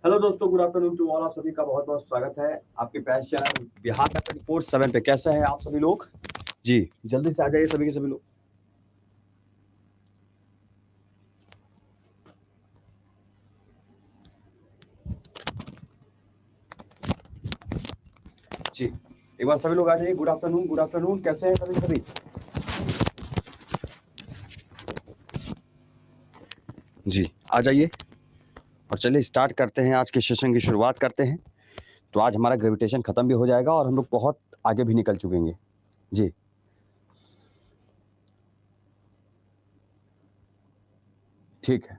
Hello दोस्तों, good afternoon to all. आप सभी का बहुत बहुत स्वागत है आपके प्यारे चैनल बिहार का 24/7 पे। कैसे हैं आप सभी लोग? जी जल्दी से आ जाइए सभी के सभी लोग। जी एक बार सभी लोग आ जाइए। Good afternoon, good afternoon. कैसे हैं सभी सभी? जी आ जाइए और चलिए स्टार्ट करते हैं। आज के सेशन की शुरुआत करते हैं। तो आज हमारा ग्रेविटेशन खत्म भी हो जाएगा और हम लोग बहुत आगे भी निकल चुकेंगे। जी ठीक है,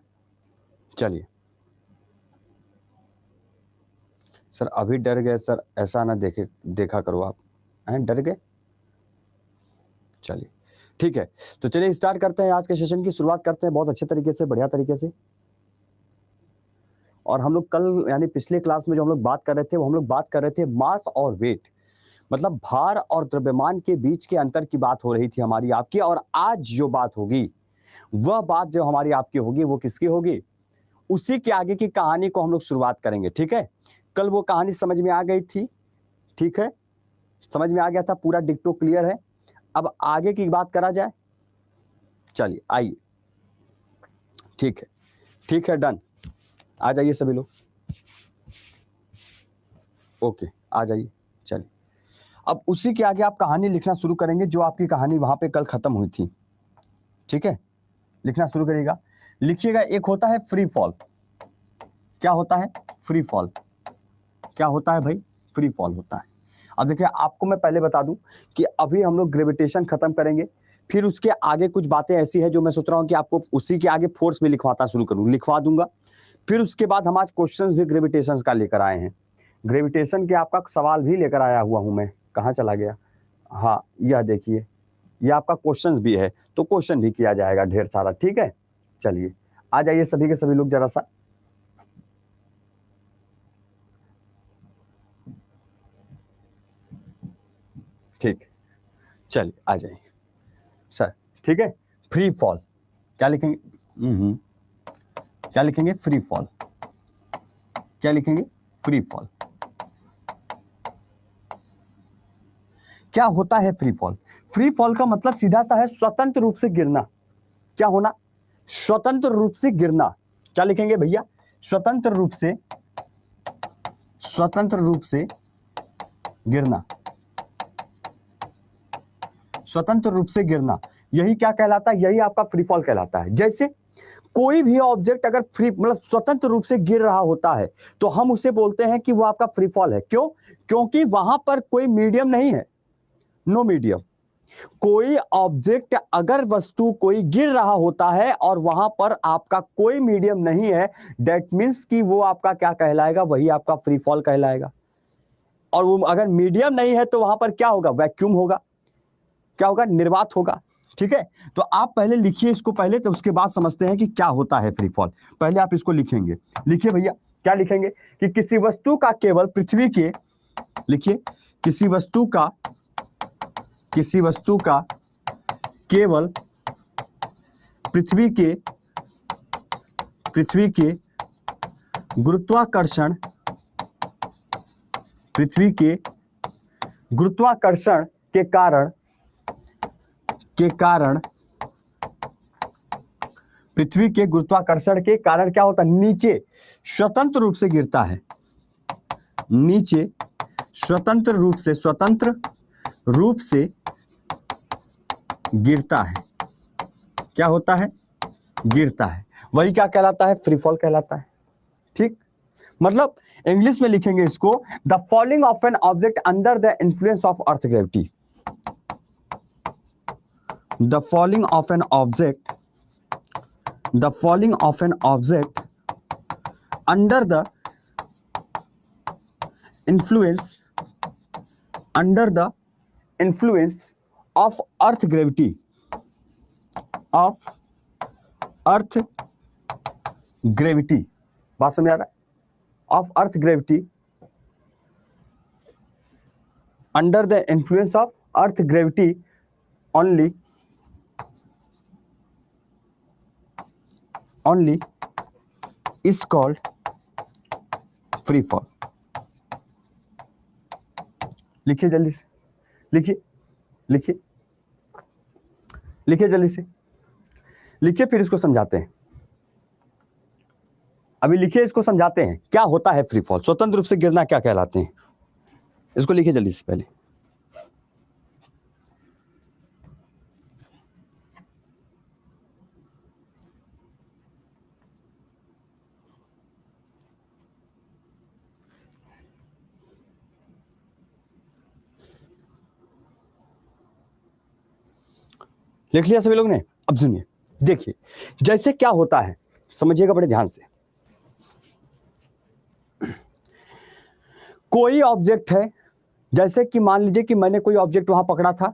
चलिए। सर अभी डर गए सर, ऐसा ना देखा करो आप। हैं, डर गए? चलिए ठीक है, तो चलिए स्टार्ट करते हैं। आज के सेशन की शुरुआत करते हैं बहुत अच्छे तरीके से, बढ़िया तरीके से। और हम लोग कल यानी पिछले क्लास में जो हम लोग बात कर रहे थे, वो हम लोग बात कर रहे थे मास और वेट, मतलब भार और द्रव्यमान के बीच के अंतर की बात हो रही थी हमारी आपकी। और आज जो बात होगी, वह बात जो हमारी आपकी होगी, वो किसकी होगी? उसी के आगे की कहानी को हम लोग शुरुआत करेंगे। ठीक है, कल वो कहानी समझ में आ गई थी, ठीक है, समझ में आ गया था, पूरा डिक्टो क्लियर है। अब आगे की बात करा जाए। चलिए आइए, ठीक है, ठीक है, डन। आ जाइए सभी लोग। ओके, आ जाइए। चलिए अब उसी के आगे आप कहानी लिखना शुरू करेंगे, जो आपकी कहानी वहां पे कल खत्म हुई थी। ठीक है, लिखना शुरू करिएगा। लिखिएगा, एक होता है फ्री फॉल। क्या होता है? Free fall. क्या होता है भाई? फ्री फॉल होता है। अब देखिए, आपको मैं पहले बता दूं कि अभी हम लोग ग्रेविटेशन खत्म करेंगे, फिर उसके आगे कुछ बातें ऐसी है जो मैं सोच रहा हूं कि आपको उसी के आगे फोर्स में लिखवाता शुरू करूं, लिखवा दूंगा। फिर उसके बाद हम आज क्वेश्चंस भी ग्रेविटेशन का लेकर आए हैं। ग्रेविटेशन के आपका सवाल भी लेकर आया हुआ हूं मैं। कहाँ चला गया? हाँ, यह देखिए, यह आपका क्वेश्चंस भी है, तो क्वेश्चन भी किया जाएगा ढेर सारा। ठीक है, चलिए आ जाइए सभी के सभी लोग जरा सा। ठीक, चलिए आ जाइए सर। ठीक है, फ्री फॉल क्या लिखेंगे? क्या लिखेंगे? Free fall. क्या लिखेंगे? Free fall. क्या होता है फ्री फॉल? फ्री फॉल का मतलब सीधा सा है स्वतंत्र रूप से गिरना। क्या होना? स्वतंत्र रूप से गिरना। क्या लिखेंगे भैया? स्वतंत्र रूप से, स्वतंत्र रूप से गिरना। स्वतंत्र रूप से गिरना, यही क्या कहलाता है? यही आपका फ्री फॉल कहलाता है। जैसे कोई भी ऑब्जेक्ट अगर फ्री मतलब स्वतंत्र रूप से गिर रहा होता है, तो हम उसे बोलते हैं कि वो आपका फ्री फॉल है। क्यों? क्योंकि वहां पर कोई मीडियम नहीं है, नो मीडियम। कोई ऑब्जेक्ट अगर वस्तु कोई गिर रहा होता है और वहां पर आपका कोई मीडियम नहीं है, दैट मीन्स कि वो आपका क्या कहलाएगा? वही आपका फ्री फॉल कहलाएगा। और वो अगर मीडियम नहीं है तो वहां पर क्या होगा? वैक्यूम होगा। क्या होगा? निर्वात होगा। ठीक है, तो आप पहले लिखिए इसको पहले, तो उसके बाद समझते हैं कि क्या होता है फ्री फॉल। पहले आप इसको लिखेंगे। लिखिए भैया, क्या लिखेंगे? कि किसी वस्तु का केवल पृथ्वी के, लिखिए, किसी वस्तु का, किसी वस्तु का केवल पृथ्वी के, पृथ्वी के गुरुत्वाकर्षण, पृथ्वी के गुरुत्वाकर्षण के कारण, के कारण, पृथ्वी के गुरुत्वाकर्षण के कारण क्या होता है? नीचे स्वतंत्र रूप से गिरता है। नीचे स्वतंत्र रूप से, स्वतंत्र रूप से गिरता है। क्या होता है? गिरता है। वही क्या कहलाता है? फ्री फॉल कहलाता है। ठीक, मतलब इंग्लिश में लिखेंगे इसको, the falling of an object under the influence of earth gravity. The falling of an object, the falling of an object under the influence, under the influence of earth gravity, of earth gravity। बात समझ आ रहा है? of earth gravity, under the influence of earth gravity only, only is called free fall. लिखिए जल्दी से, लिखिए लिखिए लिखिए जल्दी से लिखिए, फिर इसको समझाते हैं। अभी लिखिए, इसको समझाते हैं क्या होता है फ्री फॉल, स्वतंत्र रूप से गिरना क्या कहलाते हैं। इसको लिखिए जल्दी से पहले। लिख लिया सभी लोग ने? अब सुनिए, देखिए जैसे क्या होता है, समझिएगा बड़े ध्यान से। कोई ऑब्जेक्ट है, जैसे कि मान लीजिए कि मैंने कोई ऑब्जेक्ट वहां पकड़ा था।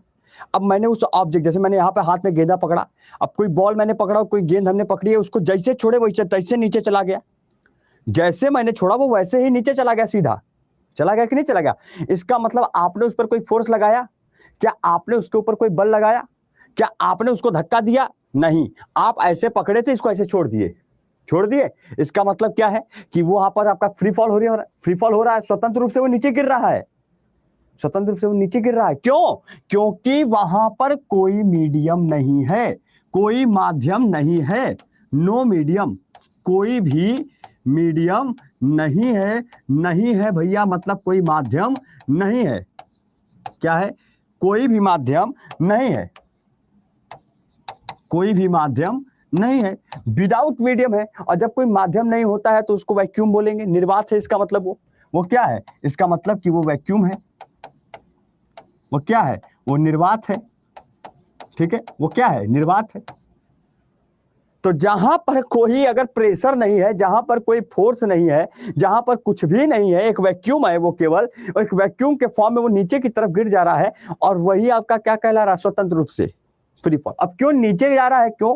अब मैंने उस ऑब्जेक्ट, जैसे मैंने यहाँ पे हाथ में गेंदा पकड़ा, अब कोई बॉल मैंने पकड़ा, कोई गेंद हमने पकड़ी है, उसको जैसे छोड़े वैसे तैसे नीचे चला गया। जैसे मैंने छोड़ा वो वैसे ही नीचे चला गया, सीधा चला गया कि नहीं चला गया? इसका मतलब आपने उस पर कोई फोर्स लगाया क्या? आपने उसके ऊपर कोई बल लगाया क्या? आपने उसको धक्का दिया? नहीं, आप ऐसे पकड़े थे, इसको ऐसे छोड़ दिए, छोड़ दिए। इसका मतलब क्या है कि वो वहां पर आपका फ्री फॉल हो रहा है, फ्री फॉल हो रहा है, स्वतंत्र रूप से वो नीचे गिर रहा है, स्वतंत्र रूप से वो नीचे गिर रहा है। क्यों? क्योंकि वहां पर कोई मीडियम नहीं है, कोई माध्यम नहीं है, नो मीडियम, कोई भी मीडियम नहीं है, नहीं है भैया, मतलब कोई माध्यम नहीं है। क्या है? कोई भी माध्यम नहीं है, कोई भी माध्यम नहीं है, विदाउट मीडियम है। और जब कोई माध्यम नहीं होता है तो उसको वैक्यूम बोलेंगे, निर्वात है इसका मतलब। वो क्या है? इसका मतलब कि वो वैक्यूम है। वो क्या है? वो निर्वात है। ठीक है, वो क्या है? निर्वात है। तो जहां पर कोई अगर प्रेशर नहीं है, जहां पर कोई फोर्स नहीं है, जहां पर कुछ भी नहीं है, एक वैक्यूम है, वो केवल एक वैक्यूम के फॉर्म में वो नीचे की तरफ गिर जा रहा है, और वही आपका क्या कहला रहा है? स्वतंत्र रूप से फ्री फॉल। अब क्यों नीचे जा रहा है? क्यों?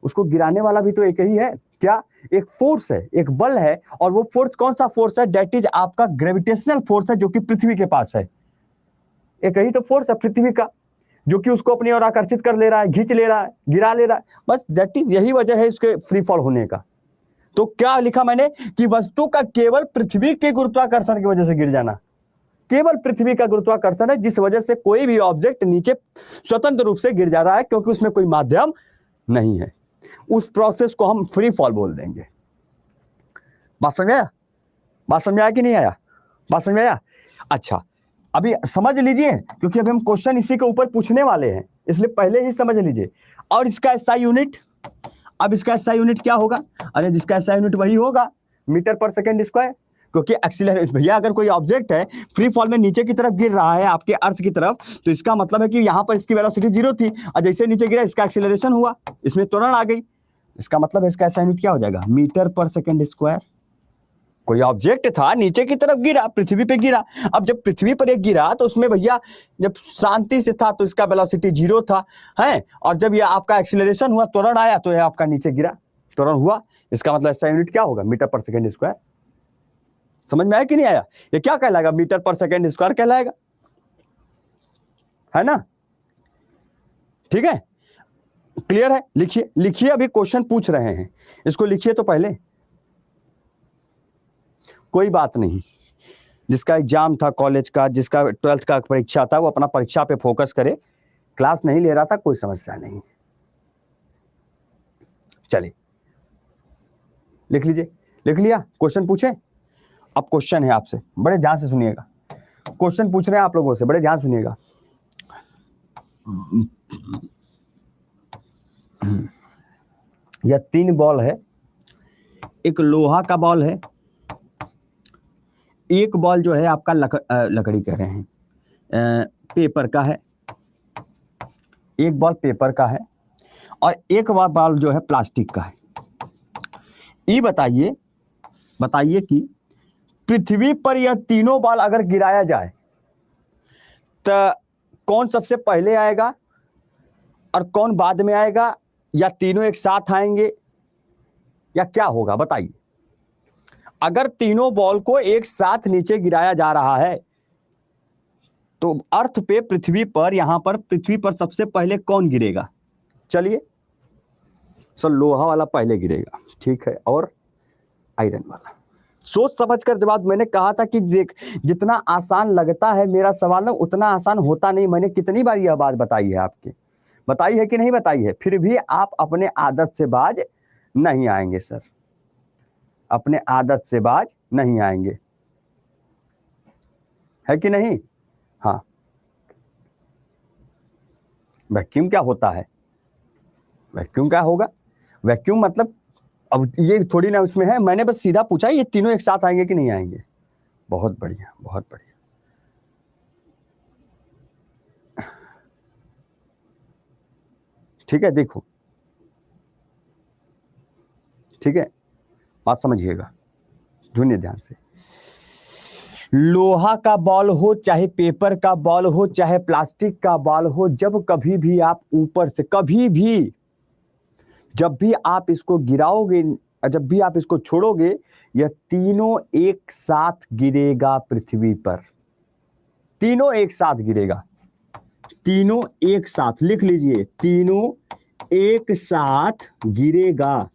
उसको गिराने वाला भी तो एक ही है। क्या? एक फोर्स है, एक बल है, और वो फोर्स कौन सा फोर्स है? दैट इज आपका ग्रेविटेशनल फोर्स है, जो कि पृथ्वी के पास है। एक ही तो फोर्स है पृथ्वी का, जो कि उसको अपनी ओर आकर्षित कर ले रहा है, खींच ले रहा है, गिरा ले रहा है। बस दैट इज, यही वजह है इसके फ्री फॉल होने का। तो क्या लिखा मैंने कि वस्तु का केवल पृथ्वी के गुरुत्वाकर्षण की वजह से गिर जाना, केवल पृथ्वी का गुरुत्वाकर्षण है जिस वजह से कोई भी ऑब्जेक्ट नीचे स्वतंत्र रूप से गिर जा रहा है, क्योंकि उसमें कोई माध्यम नहीं है। उस प्रोसेस को हम फ्री फॉल बोल देंगे। बात समझ आया? बात समझ आया कि नहीं आया? बात समझ आया? अच्छा, अभी समझ लीजिए, क्योंकि अभी हम क्वेश्चन इसी के ऊपर पूछने वाले हैं, इसलिए पहले ही समझ लीजिए। और इसका एसआई यूनिट, अब इसका एसआई यूनिट क्या होगा? अरे जिसका एसआई यूनिट वही होगा मीटर पर सेकेंड स्क्वायर, क्योंकि एक्सीलरेशन भैया, अगर कोई ऑब्जेक्ट है फ्री फॉल में नीचे की तरफ गिर रहा है आपके अर्थ की तरफ, तो इसका मतलब है कि यहां पर इसकी वेलोसिटी 0 थी, और जैसे नीचे गिरा इसका एक्सीलरेशन हुआ, इसमें त्वरण आ गई। इसका मतलब है इसका एसआई यूनिट क्या हो जाएगा? मीटर पर सेकेंड स्क्वायर। कोई ऑब्जेक्ट था, नीचे की तरफ गिरा, पृथ्वी पे गिरा। अब जब पृथ्वी पर एक गिरा तो उसमें भैया जब शांति से था तो इसका वेलोसिटी 0 था, है, और जब ये आपका एक्सीलरेशन हुआ, त्वरण आया, तो ये आपका नीचे गिरा, त्वरण हुआ। इसका मतलब इसका यूनिट क्या होगा? मीटर पर सेकेंड स्क्वायर। समझ में आया कि नहीं आया? ये क्या कहलाएगा? मीटर पर सेकेंड स्क्वायर कहलाएगा, है ना? ठीक है, क्लियर है? लिखिए लिखिए, अभी क्वेश्चन पूछ रहे हैं, इसको लिखिए तो पहले। कोई बात नहीं, जिसका एग्जाम था कॉलेज का, जिसका 12th का परीक्षा था, वो अपना परीक्षा पे फोकस करे, क्लास नहीं ले रहा था, कोई समस्या नहीं। चलिए लिख लीजिए। लिख लिया? क्वेश्चन पूछे? अब क्वेश्चन है आपसे, बड़े ध्यान से सुनिएगा। क्वेश्चन पूछ रहे हैं आप लोगों से, बड़े ध्यान सुनिएगा। यह 3 बॉल है, एक लोहा का बॉल है, एक बॉल जो है आपका लकड़ी कह रहे हैं, पेपर का है, एक बॉल पेपर का है, और एक बॉल जो है प्लास्टिक का है। ये बताइए कि पृथ्वी पर यह तीनों बॉल अगर गिराया जाए तो कौन सबसे पहले आएगा और कौन बाद में आएगा, या तीनों एक साथ आएंगे, या क्या होगा? बताइए। अगर तीनों बॉल को एक साथ नीचे गिराया जा रहा है तो अर्थ पे, पृथ्वी पर, यहां पर पृथ्वी पर सबसे पहले कौन गिरेगा? चलिए, सर लोहा वाला पहले गिरेगा, ठीक है, और आयरन वाला, सोच समझ कर जवाब। मैंने कहा था कि देख, जितना आसान लगता है मेरा सवाल ना, उतना आसान होता नहीं। मैंने कितनी बार यह बात बताई है आपकी, बताई है कि नहीं बताई है? फिर भी आप अपने आदत से बाज नहीं आएंगे सर, अपने आदत से बाज नहीं आएंगे, है कि नहीं? हाँ, वैक्यूम क्या होता है? वैक्यूम क्या होगा? वैक्यूम मतलब, अब ये थोड़ी ना उसमें है, मैंने बस सीधा पूछा ये तीनों एक साथ आएंगे कि नहीं आएंगे। बहुत बढ़िया, बहुत बढ़िया। ठीक है, देखो, ठीक है, बात समझिएगा, सुनिए ध्यान से। लोहा का बॉल हो, चाहे पेपर का बॉल हो, चाहे प्लास्टिक का बॉल हो, जब कभी भी आप ऊपर से, कभी भी जब भी आप इसको गिराओगे, जब भी आप इसको छोड़ोगे, यह तीनों एक साथ गिरेगा पृथ्वी पर, तीनों एक साथ गिरेगा, तीनों एक साथ, लिख लीजिए, तीनों एक साथ गिरेगा,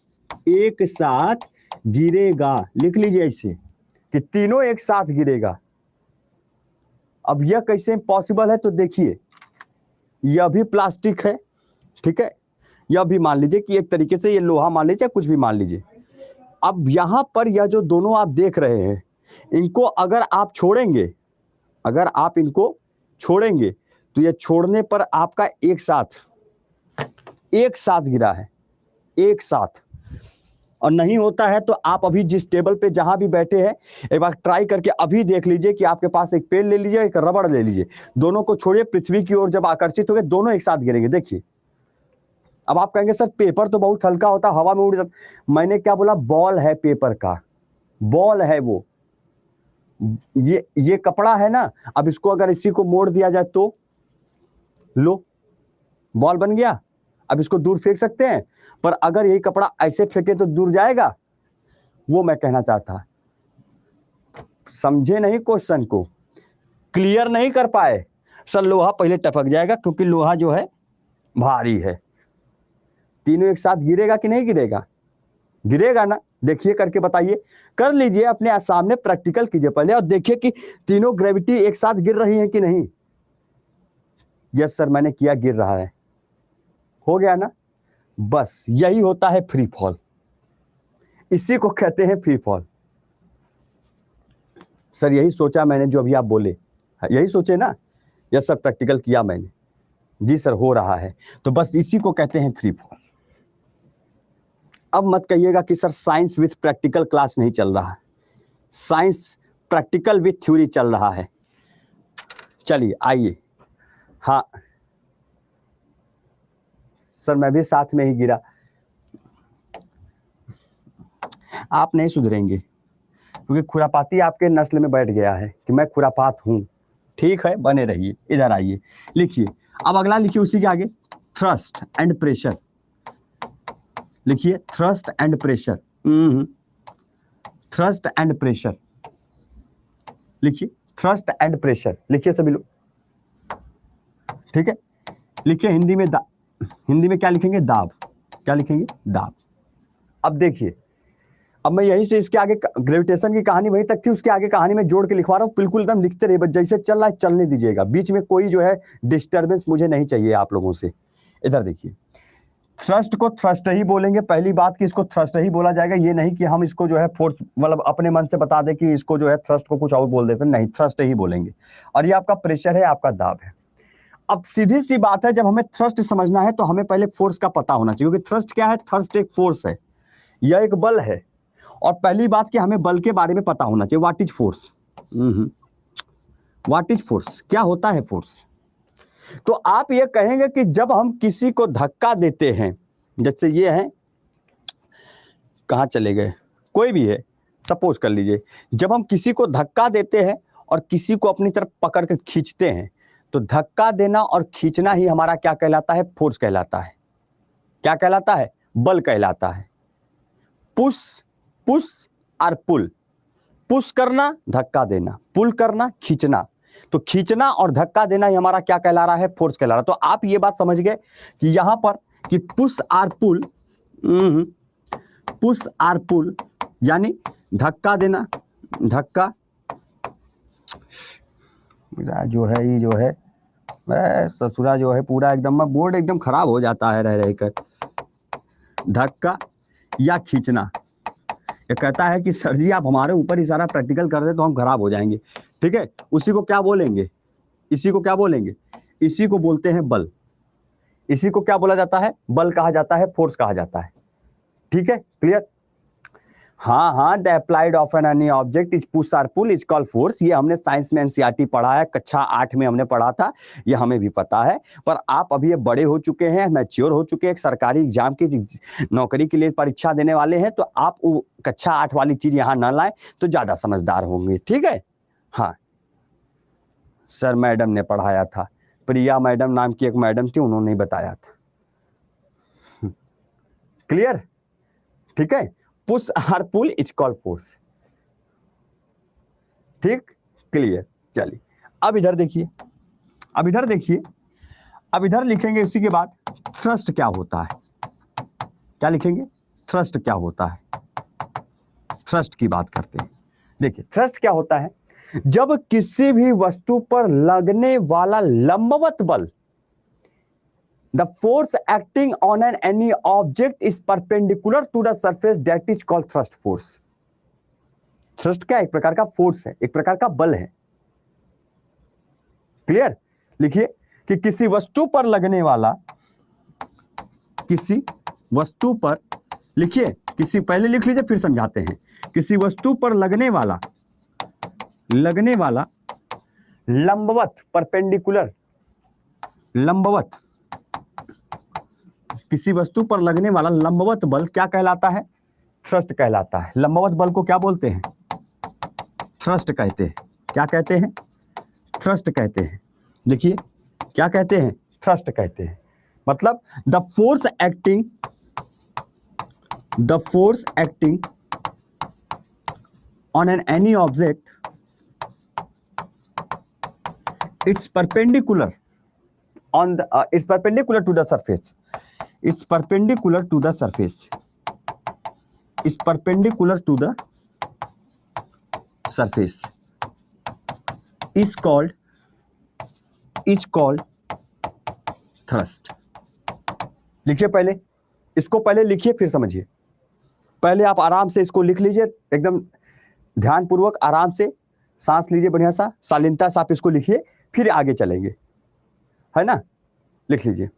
एक साथ गिरेगा, लिख लीजिए ऐसे कि तीनों एक साथ गिरेगा। अब यह कैसे पॉसिबल है? तो देखिए, यह भी प्लास्टिक है, ठीक है, यह भी मान लीजिए कि एक तरीके से ये लोहा मान लीजिए, कुछ भी मान लीजिए। अब यहां पर यह जो दोनों आप देख रहे हैं, इनको अगर आप छोड़ेंगे, अगर आप इनको छोड़ेंगे, तो यह छोड़ने पर आपका एक साथ गिरा है, एक साथ। और नहीं होता है तो आप अभी जिस टेबल पे जहां भी बैठे हैं, एक बार ट्राई करके अभी देख लीजिए कि आपके पास एक पेन ले लीजिए, एक रबड़ ले लीजिए, दोनों को छोड़िए, पृथ्वी की ओर जब आकर्षित हो गए, दोनों एक साथ गिरेंगे। देखिए, अब आप कहेंगे सर पेपर तो बहुत हल्का होता, हवा में उड़ जाता। मैंने क्या बोला? बॉल है, पेपर का बॉल है वो, ये कपड़ा है ना। अब इसको अगर इसी को मोड़ दिया जाए तो लो, बॉल बन गया। अब इसको दूर फेंक सकते हैं, पर अगर यही कपड़ा ऐसे फेंके तो दूर जाएगा? वो मैं कहना चाहता। समझे नहीं क्वेश्चन को? क्लियर नहीं कर पाए? सर लोहा पहले टपक जाएगा, क्योंकि लोहा जो है भारी है। तीनों एक साथ गिरेगा कि नहीं गिरेगा? गिरेगा ना। देखिए करके बताइए, कर लीजिए, अपने सामने प्रैक्टिकल कीजिए पहले और देखिए कि तीनों ग्रेविटी एक साथ गिर रही है कि नहीं। यस सर, मैंने किया, गिर रहा है, हो गया ना। बस यही होता है फ्री फॉल, इसी को कहते हैं फ्री फॉल। सर यही सोचा मैंने, जो अभी आप बोले, यही सोचे ना? यस सर, प्रैक्टिकल किया मैंने। जी सर, हो रहा है। तो बस इसी को कहते हैं फ्री फॉल। अब मत कहिएगा कि sir science with practical class नहीं चल रहा है। साइंस प्रैक्टिकल विथ थ्योरी चल रहा है। चलिए आइए। हाँ सर, मैं भी साथ में ही गिरा। आप नहीं सुधरेंगे, क्योंकि खुरापाती आपके नस्ल में बैठ गया है कि मैं खुरापात हूं। ठीक है, बने रहिए, इधर आइए, लिखिए। अब अगला लिखिए उसी के आगे, थ्रस्ट एंड प्रेशर। लिखिए thrust and pressure, thrust and pressure, लिखिए थ्रस्ट एंड प्रेशर, लिखिए सभी लोग, ठीक है। लिखिए हिंदी में हिंदी में क्या लिखेंगे? दाब। क्या लिखेंगे? दाब। अब देखिए, अब मैं यहीं से इसके आगे ग्रेविटेशन की कहानी वहीं तक थी, उसके आगे कहानी में जोड़ के लिखवा रहा हूं। बिल्कुल एकदम लिखते रहिए, बस जैसे चल रहा है चलने दीजिएगा, बीच में कोई जो है डिस्टर्बेंस मुझे नहीं चाहिए आप लोगों से। इधर देखिए, थ्रस्ट को थ्रस्ट ही बोलेंगे। पहली बात कि इसको थ्रस्ट ही बोला जाएगा, ये नहीं कि हम इसको जो है फोर्स, मतलब अपने मन से बता दें कि इसको जो है थ्रस्ट को कुछ और बोल देते, नहीं, थ्रस्ट ही बोलेंगे। और ये आपका प्रेशर है, आपका दाब है। अब सीधी सी बात है, जब हमें थ्रस्ट समझना है तो हमें पहले फोर्स का पता होना चाहिए, क्योंकि थ्रस्ट क्या है? थ्रस्ट एक फोर्स है, यह एक बल है। और पहली बात कि हमें बल के बारे में पता होना चाहिए, what is force. What is force, क्या होता है फोर्स? तो आप ये कहेंगे कि जब हम किसी को धक्का देते हैं, जैसे ये है, कहां चले गए, कोई भी है, सपोज कर लीजिए, जब हम किसी को धक्का देते हैं और किसी को अपनी तरफ पकड़ कर खींचते हैं, तो धक्का देना और खींचना ही हमारा क्या कहलाता है? फोर्स कहलाता है। क्या कहलाता है? बल कहलाता है। पुश, पुश और पुल। पुश करना, धक्का देना, पुल करना, खींचना। तो खींचना और धक्का देना ही हमारा क्या कहला रहा है? फोर्स कहला रहा है। तो आप ये बात समझ गए कि यहां पर कि पुश और पुल, पुश और पुल यानी धक्का देना, धक्का जो है ये जो है ससुरा जो है पूरा एकदम बोर्ड एकदम खराब हो जाता है रह रहकर। धक्का या खींचना, ये कहता है कि सर जी आप हमारे ऊपर ही सारा प्रैक्टिकल कर दे तो हम खराब हो जाएंगे, ठीक है। उसी को क्या बोलेंगे, इसी को क्या बोलेंगे, इसी को बोलते हैं बल। इसी को क्या बोला जाता है, बल कहा जाता है, फोर्स कहा जाता है, ठीक है, क्लियर। हाँ हाँ, the applied of an any object is push और पुल इज कॉल्ड फोर्स। ये हमने साइंस में एनसीईआरटी पढ़ा है, कक्षा 8 में हमने पढ़ा था, ये हमें भी पता है। पर आप अभी ये बड़े हो चुके हैं, मैच्योर हो चुके हैं, एक सरकारी एग्जाम की नौकरी के लिए परीक्षा देने वाले हैं, तो आप वो कक्षा 8 वाली चीज यहाँ ना लाएं तो ज्यादा समझदार होंगे, ठीक है। हाँ सर मैडम ने पढ़ाया था, प्रिया मैडम नाम की एक मैडम थी, उन्होंने बताया था, क्लियर, ठीक है। पुश और पुल इज कॉल्ड फोर्स, ठीक, क्लियर। चलिए अब इधर देखिए, अब इधर देखिए, अब इधर लिखेंगे उसी के बाद थ्रस्ट क्या होता है। क्या लिखेंगे, थ्रस्ट क्या होता है, थ्रस्ट की बात करते हैं। देखिए थ्रस्ट क्या होता है, जब किसी भी वस्तु पर लगने वाला लंबवत बल, the force acting on any object is perpendicular to the surface, that is called thrust force। thrust क्या, एक प्रकार का फोर्स है, एक प्रकार का बल है, क्लियर। लिखिए कि किसी वस्तु पर लगने वाला, किसी वस्तु पर, लिखिए किसी, पहले लिख लीजिए फिर समझाते हैं। किसी वस्तु पर लगने वाला लंबवत, परपेंडिकुलर, लंबवत, किसी वस्तु पर लगने वाला लंबवत बल क्या कहलाता है, थ्रस्ट कहलाता है। लंबवत बल को क्या बोलते हैं, थ्रस्ट कहते हैं। क्या कहते हैं, थ्रस्ट कहते हैं। देखिए क्या कहते हैं, थ्रस्ट कहते हैं। मतलब the force acting on an any object, it's perpendicular on the it's perpendicular to the surface, it's perpendicular to the surface, it's perpendicular to the surface, is called thrust। लिखिए पहले इसको, पहले लिखिए फिर समझिए। पहले आप आराम से इसको लिख लीजिए, एकदम ध्यानपूर्वक आराम से सांस लीजिए, बढ़िया सा शालीनता से आप इसको लिखिए, फिर आगे चलेंगे, है ना। लिख लीजिए,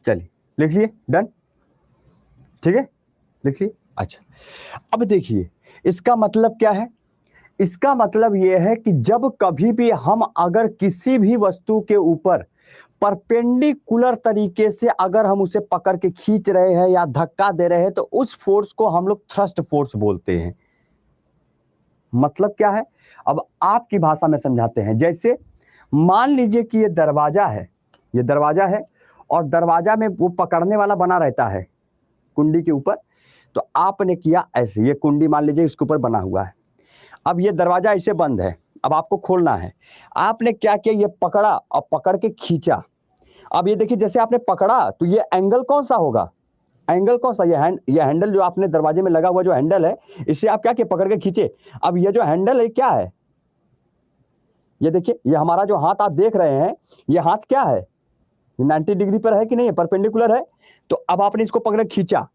चलिए लिख लिए, डन, ठीक है, लिख लिए। अच्छा अब देखिए इसका मतलब क्या है, इसका मतलब यह है कि जब कभी भी हम अगर किसी भी वस्तु के ऊपर परपेंडिकुलर तरीके से अगर हम उसे पकड़ के खींच रहे हैं या धक्का दे रहे हैं तो उस फोर्स को हम लोग थ्रस्ट फोर्स बोलते हैं। मतलब क्या है, अब आपकी भाषा में समझाते हैं। जैसे मान लीजिए कि ये दरवाजा है, ये दरवाजा है और दरवाजा में वो पकड़ने वाला बना रहता है कुंडी के ऊपर, तो आपने किया ऐसे, ये कुंडी मान लीजिए इसके ऊपर बना हुआ है, अब ये दरवाजा ऐसे बंद है, अब आपको खोलना है। आपने क्या किया, ये पकड़ा और पकड़ के खींचा। अब ये देखिए जैसे आपने पकड़ा तो ये एंगल कौन सा होगा, एंगल कौन सा, ये हैंडल जो आपने दरवाजे में लगा हुआ जो हैंडल है, इससे आप क्या किए, पकड़ के खींचे। अब ये जो हैंडल है क्या है, ये देखिए, ये हमारा जो हाथ आप देख रहे हैं, ये हाथ क्या है, 90 डिग्री पर है कि नहीं है, परपेंडिकुलर है। तो अब आपने इसको पकड़ के खींचा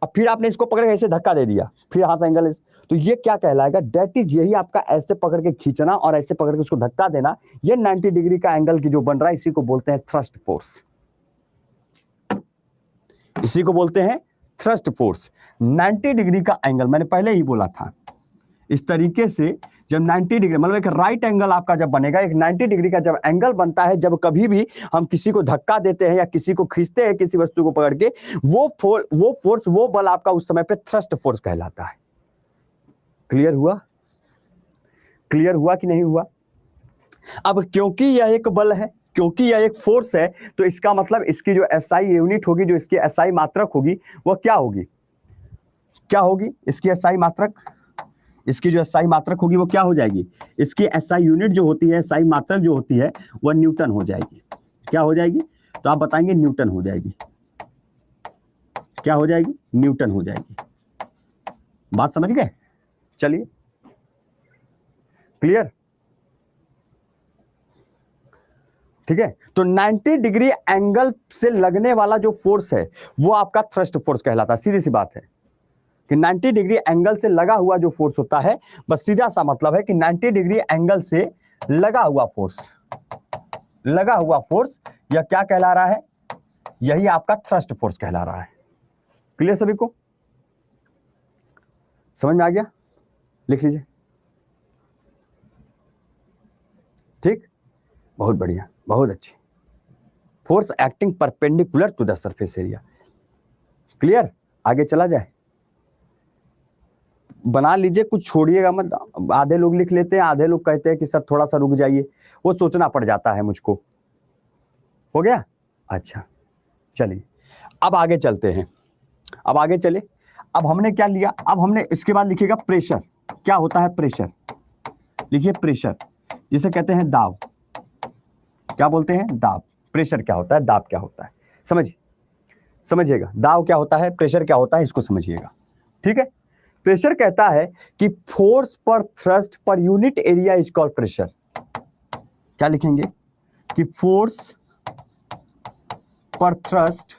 और फिर आपने इसको पकड़ के ऐसे धक्का दे दिया, फिर हाथ एंगल, तो ये क्या कहलाएगा, डेट इज, यही आपका ऐसे पकड़ के खींचना और ऐसे पकड़ के उसको धक्का देना, ये 90 डिग्री का एंगल की जो बन रहा है, इसी को बोलते हैं थ्रस्ट फोर्स, इसी को बोलते हैं थ्रस्ट फोर्स। 90 डिग्री का एंगल मैंने पहले ही बोला था, इस तरीके से जब 90 डिग्री मतलब एक राइट एंगल आपका जब बनेगा, एक 90 डिग्री का जब एंगल बनता है, जब कभी भी हम किसी को धक्का देते हैं या किसी को खींचते हैं किसी वस्तु को पकड़ के, वो फोर्स, वो बल आपका उस समय पे थ्रस्ट फोर्स कहलाता है। क्लियर हुआ, क्लियर हुआ कि नहीं हुआ। अब क्योंकि यह एक बल है, क्योंकि यह एक फोर्स है, तो इसका मतलब इसकी जो एसआई यूनिट होगी, जो इसकी एसआई मात्रक होगी, वो क्या होगी, क्या होगी इसकी एसआई मात्रक, इसकी जो एसआई मात्रक होगी वो क्या हो जाएगी, इसकी एसआई यूनिट जो होती है, एसआई मात्रक जो होती है वह न्यूटन हो जाएगी। क्या हो जाएगी, तो आप बताएंगे न्यूटन हो जाएगी। क्या हो जाएगी, न्यूटन हो जाएगी। बात समझ गए, चलिए क्लियर, ठीक है। तो 90 डिग्री एंगल से लगने वाला जो फोर्स है वो आपका थ्रस्ट फोर्स कहलाता है। सीधी सी बात है कि 90 डिग्री एंगल से लगा हुआ जो फोर्स होता है, बस सीधा सा मतलब है कि 90 डिग्री एंगल से लगा हुआ फोर्स, लगा हुआ फोर्स यह क्या कहला रहा है, यही आपका थ्रस्ट फोर्स कहला रहा है। क्लियर सभी को, समझ में आ गया, लिख लीजिए। ठीक, बहुत बढ़िया, बहुत अच्छी। Force acting perpendicular to the surface area. Clear, आगे चला जाए, बना लीजिए, कुछ छोड़िएगा मत। आधे लोग लिख लेते हैं, आधे लोग कहते हैं कि सर थोड़ा सा रुक जाइए, वो सोचना पड़ जाता है मुझको। हो गया, अच्छा चलिए अब आगे चलते हैं। अब आगे चले, अब हमने क्या लिया, अब हमने इसके बाद लिखिएगा प्रेशर। क्या होता है प्रेशर, लिखिए प्रेशर, जिसे कहते हैं दाब। क्या बोलते हैं, दाब। प्रेशर क्या होता है, दाब क्या होता है, समझिए, समझिएगा। दाब क्या होता है, प्रेशर क्या होता है, इसको समझिएगा। ठीक है, प्रेशर कहता है कि फोर्स पर thrust per unit area is called pressure. क्या लिखेंगे कि फोर्स पर थ्रस्ट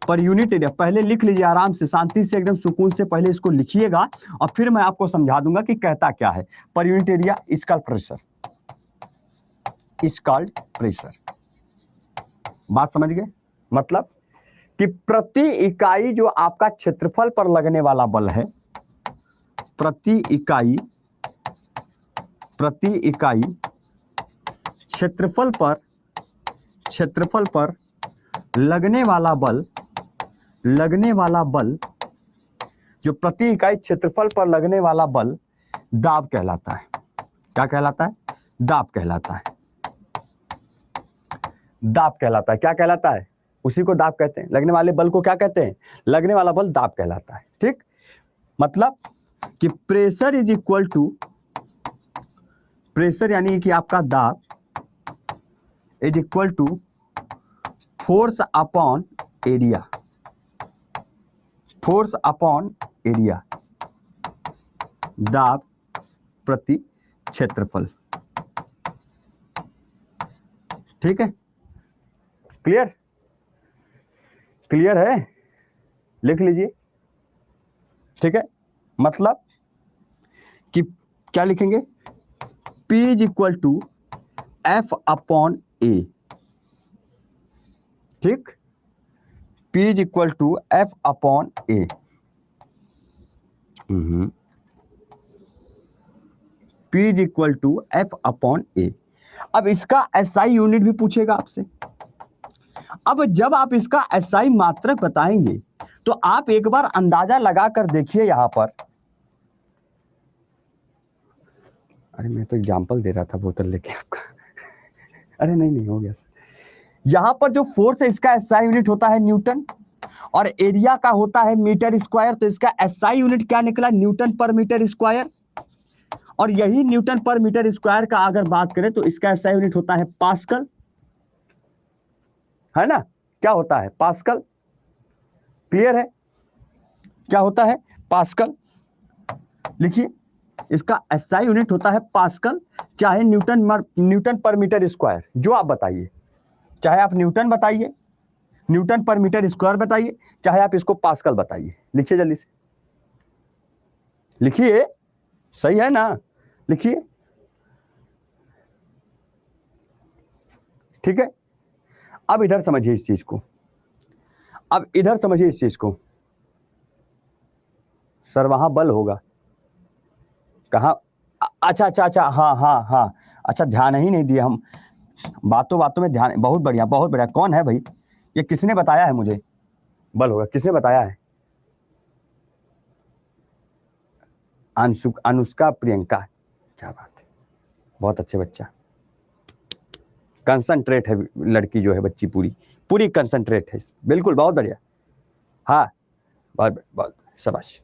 पर यूनिट एरिया। पहले लिख लीजिए आराम से, शांति से, एकदम सुकून से पहले इसको लिखिएगा और फिर मैं आपको समझा दूंगा कि कहता क्या है। Per unit area is called pressure, is called pressure. बात समझ गए, मतलब कि प्रति इकाई जो आपका क्षेत्रफल पर लगने वाला बल है, प्रति इकाई क्षेत्रफल पर लगने वाला बल, जो प्रति इकाई क्षेत्रफल पर लगने वाला बल दाब कहलाता है। क्या कहलाता है, दाब कहलाता है। दाब कहलाता है, क्या कहलाता है, उसी को दाब कहते हैं। लगने वाले बल को क्या कहते हैं, लगने वाला बल दाब कहलाता है। ठीक, मतलब कि pressure is equal to, pressure यानी कि आपका दाब is equal to force upon area, force upon area, दाब प्रति क्षेत्रफल। ठीक है, क्लियर, क्लियर है, लिख लीजिए। ठीक है, मतलब कि क्या लिखेंगे, P is equal to F upon A। ठीक, P is equal to F upon A। P is equal to F upon A। अब इसका SI यूनिट भी पूछेगा आपसे। अब जब आप इसका SI मात्रक बताएंगे तो आप एक बार अंदाजा लगा कर देखिए यहां पर। अरे मैं तो एग्जांपल दे रहा था बोतल लेके आपका। अरे नहीं हो गया सर। यहां पर जो फोर्स है इसका SI यूनिट होता है न्यूटन और एरिया का होता है मीटर स्क्वायर। तो इसका SI यूनिट क्या निकला, न्यूटन पर मीटर स्क्वायर। और यही न्यूटन पर मीटर स्क्वायर का अगर बात करें तो इसका SI यूनिट होता है पास्कल, है ना, क्या होता है, पास्कल। क्लियर है, क्या होता है, पास्कल। लिखिए, इसका SI यूनिट होता है पास्कल, चाहे न्यूटन पर मीटर स्क्वायर, जो आप बताइए, चाहे आप न्यूटन बताइए, न्यूटन पर मीटर स्क्वायर बताइए, चाहे आप इसको पास्कल बताइए। लिखिए जल्दी से, लिखिए, सही है ना, लिखिए। ठीक है, अब इधर समझिए इस चीज को, अब इधर समझिए इस चीज को। सर वहां बल होगा, कहा, अच्छा, हाँ, अच्छा ध्यान ही नहीं दिया हम, बातों में ध्यान। बहुत बढ़िया, बहुत बढ़िया। कौन है भाई, ये किसने बताया है मुझे बल होगा, किसने बताया है? अनुष्का प्रियंका, क्या बात है, बहुत अच्छे बच्चा, कंसंट्रेट है लड़की जो है, बच्ची पूरी कंसंट्रेट है, बिल्कुल बहुत बढ़िया। हाँ, बहुत शाबाश,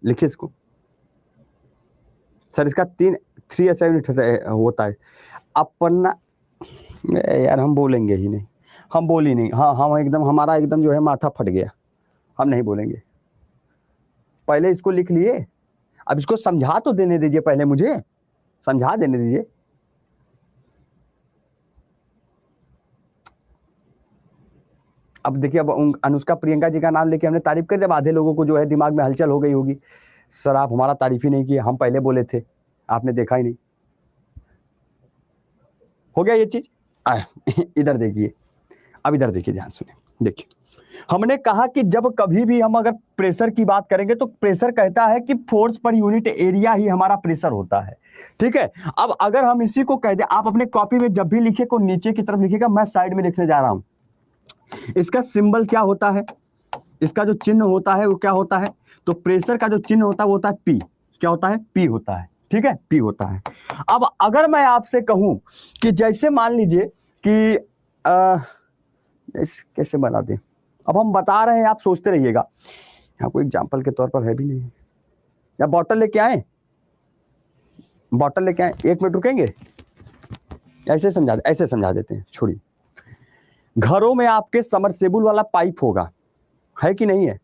लिखिए इसको। सर इसका 3 असाइनमेंट होता है अपना। यार हम बोलेंगे ही नहीं, हम बोल ही नहीं। हाँ हम एकदम, हमारा एकदम जो है माथा फट गया, हम नहीं बोलेंगे। पहले इसको लिख लिए, अब इसको समझा तो देने दीजिए, पहले मुझे समझा देने दीजिए। अब देखिए, अब अनुष्का प्रियंका जी का नाम लेके हमने तारीफ कर दी, अब आधे लोगों को जो है दिमाग में हलचल हो गई होगी, सर आप हमारा तारीफ ही नहीं किए, हम पहले बोले थे, आपने देखा ही नहीं। हो गया ये चीज। इधर देखिए, अब इधर देखिए, ध्यान सुनिए। देखिए, हमने कहा कि जब कभी भी हम अगर प्रेशर की बात करेंगे तो प्रेशर कहता है कि फोर्स पर यूनिट एरिया ही हमारा प्रेशर होता है, ठीक है। अब अगर हम इसी को कह दें, आप अपने कॉपी में जब भी लिखे को नीचे की तरफ लिखिएगा, मैं साइड में लिखने जा रहा हूं। इसका सिंबल क्या होता है, इसका जो चिन्ह होता है वो क्या होता है, तो प्रेशर का जो चिन्ह होता है वो होता है पी। क्या होता है, पी होता है, ठीक है, पी होता है। अब अगर मैं आपसे कहूं कि जैसे मान लीजिए कि कैसे बना दें, अब हम बता रहे हैं, आप सोचते रहिएगा, यहाँ कोई एग्जाम्पल के तौर पर है भी नहीं। या बॉटल लेके आए, बॉटल लेके आए, 1 मिनट रुकेंगे, ऐसे समझा देते हैं, छोड़िए। घरों में आपके समरसेबुल वाला पाइप होगा, है कि नहीं है,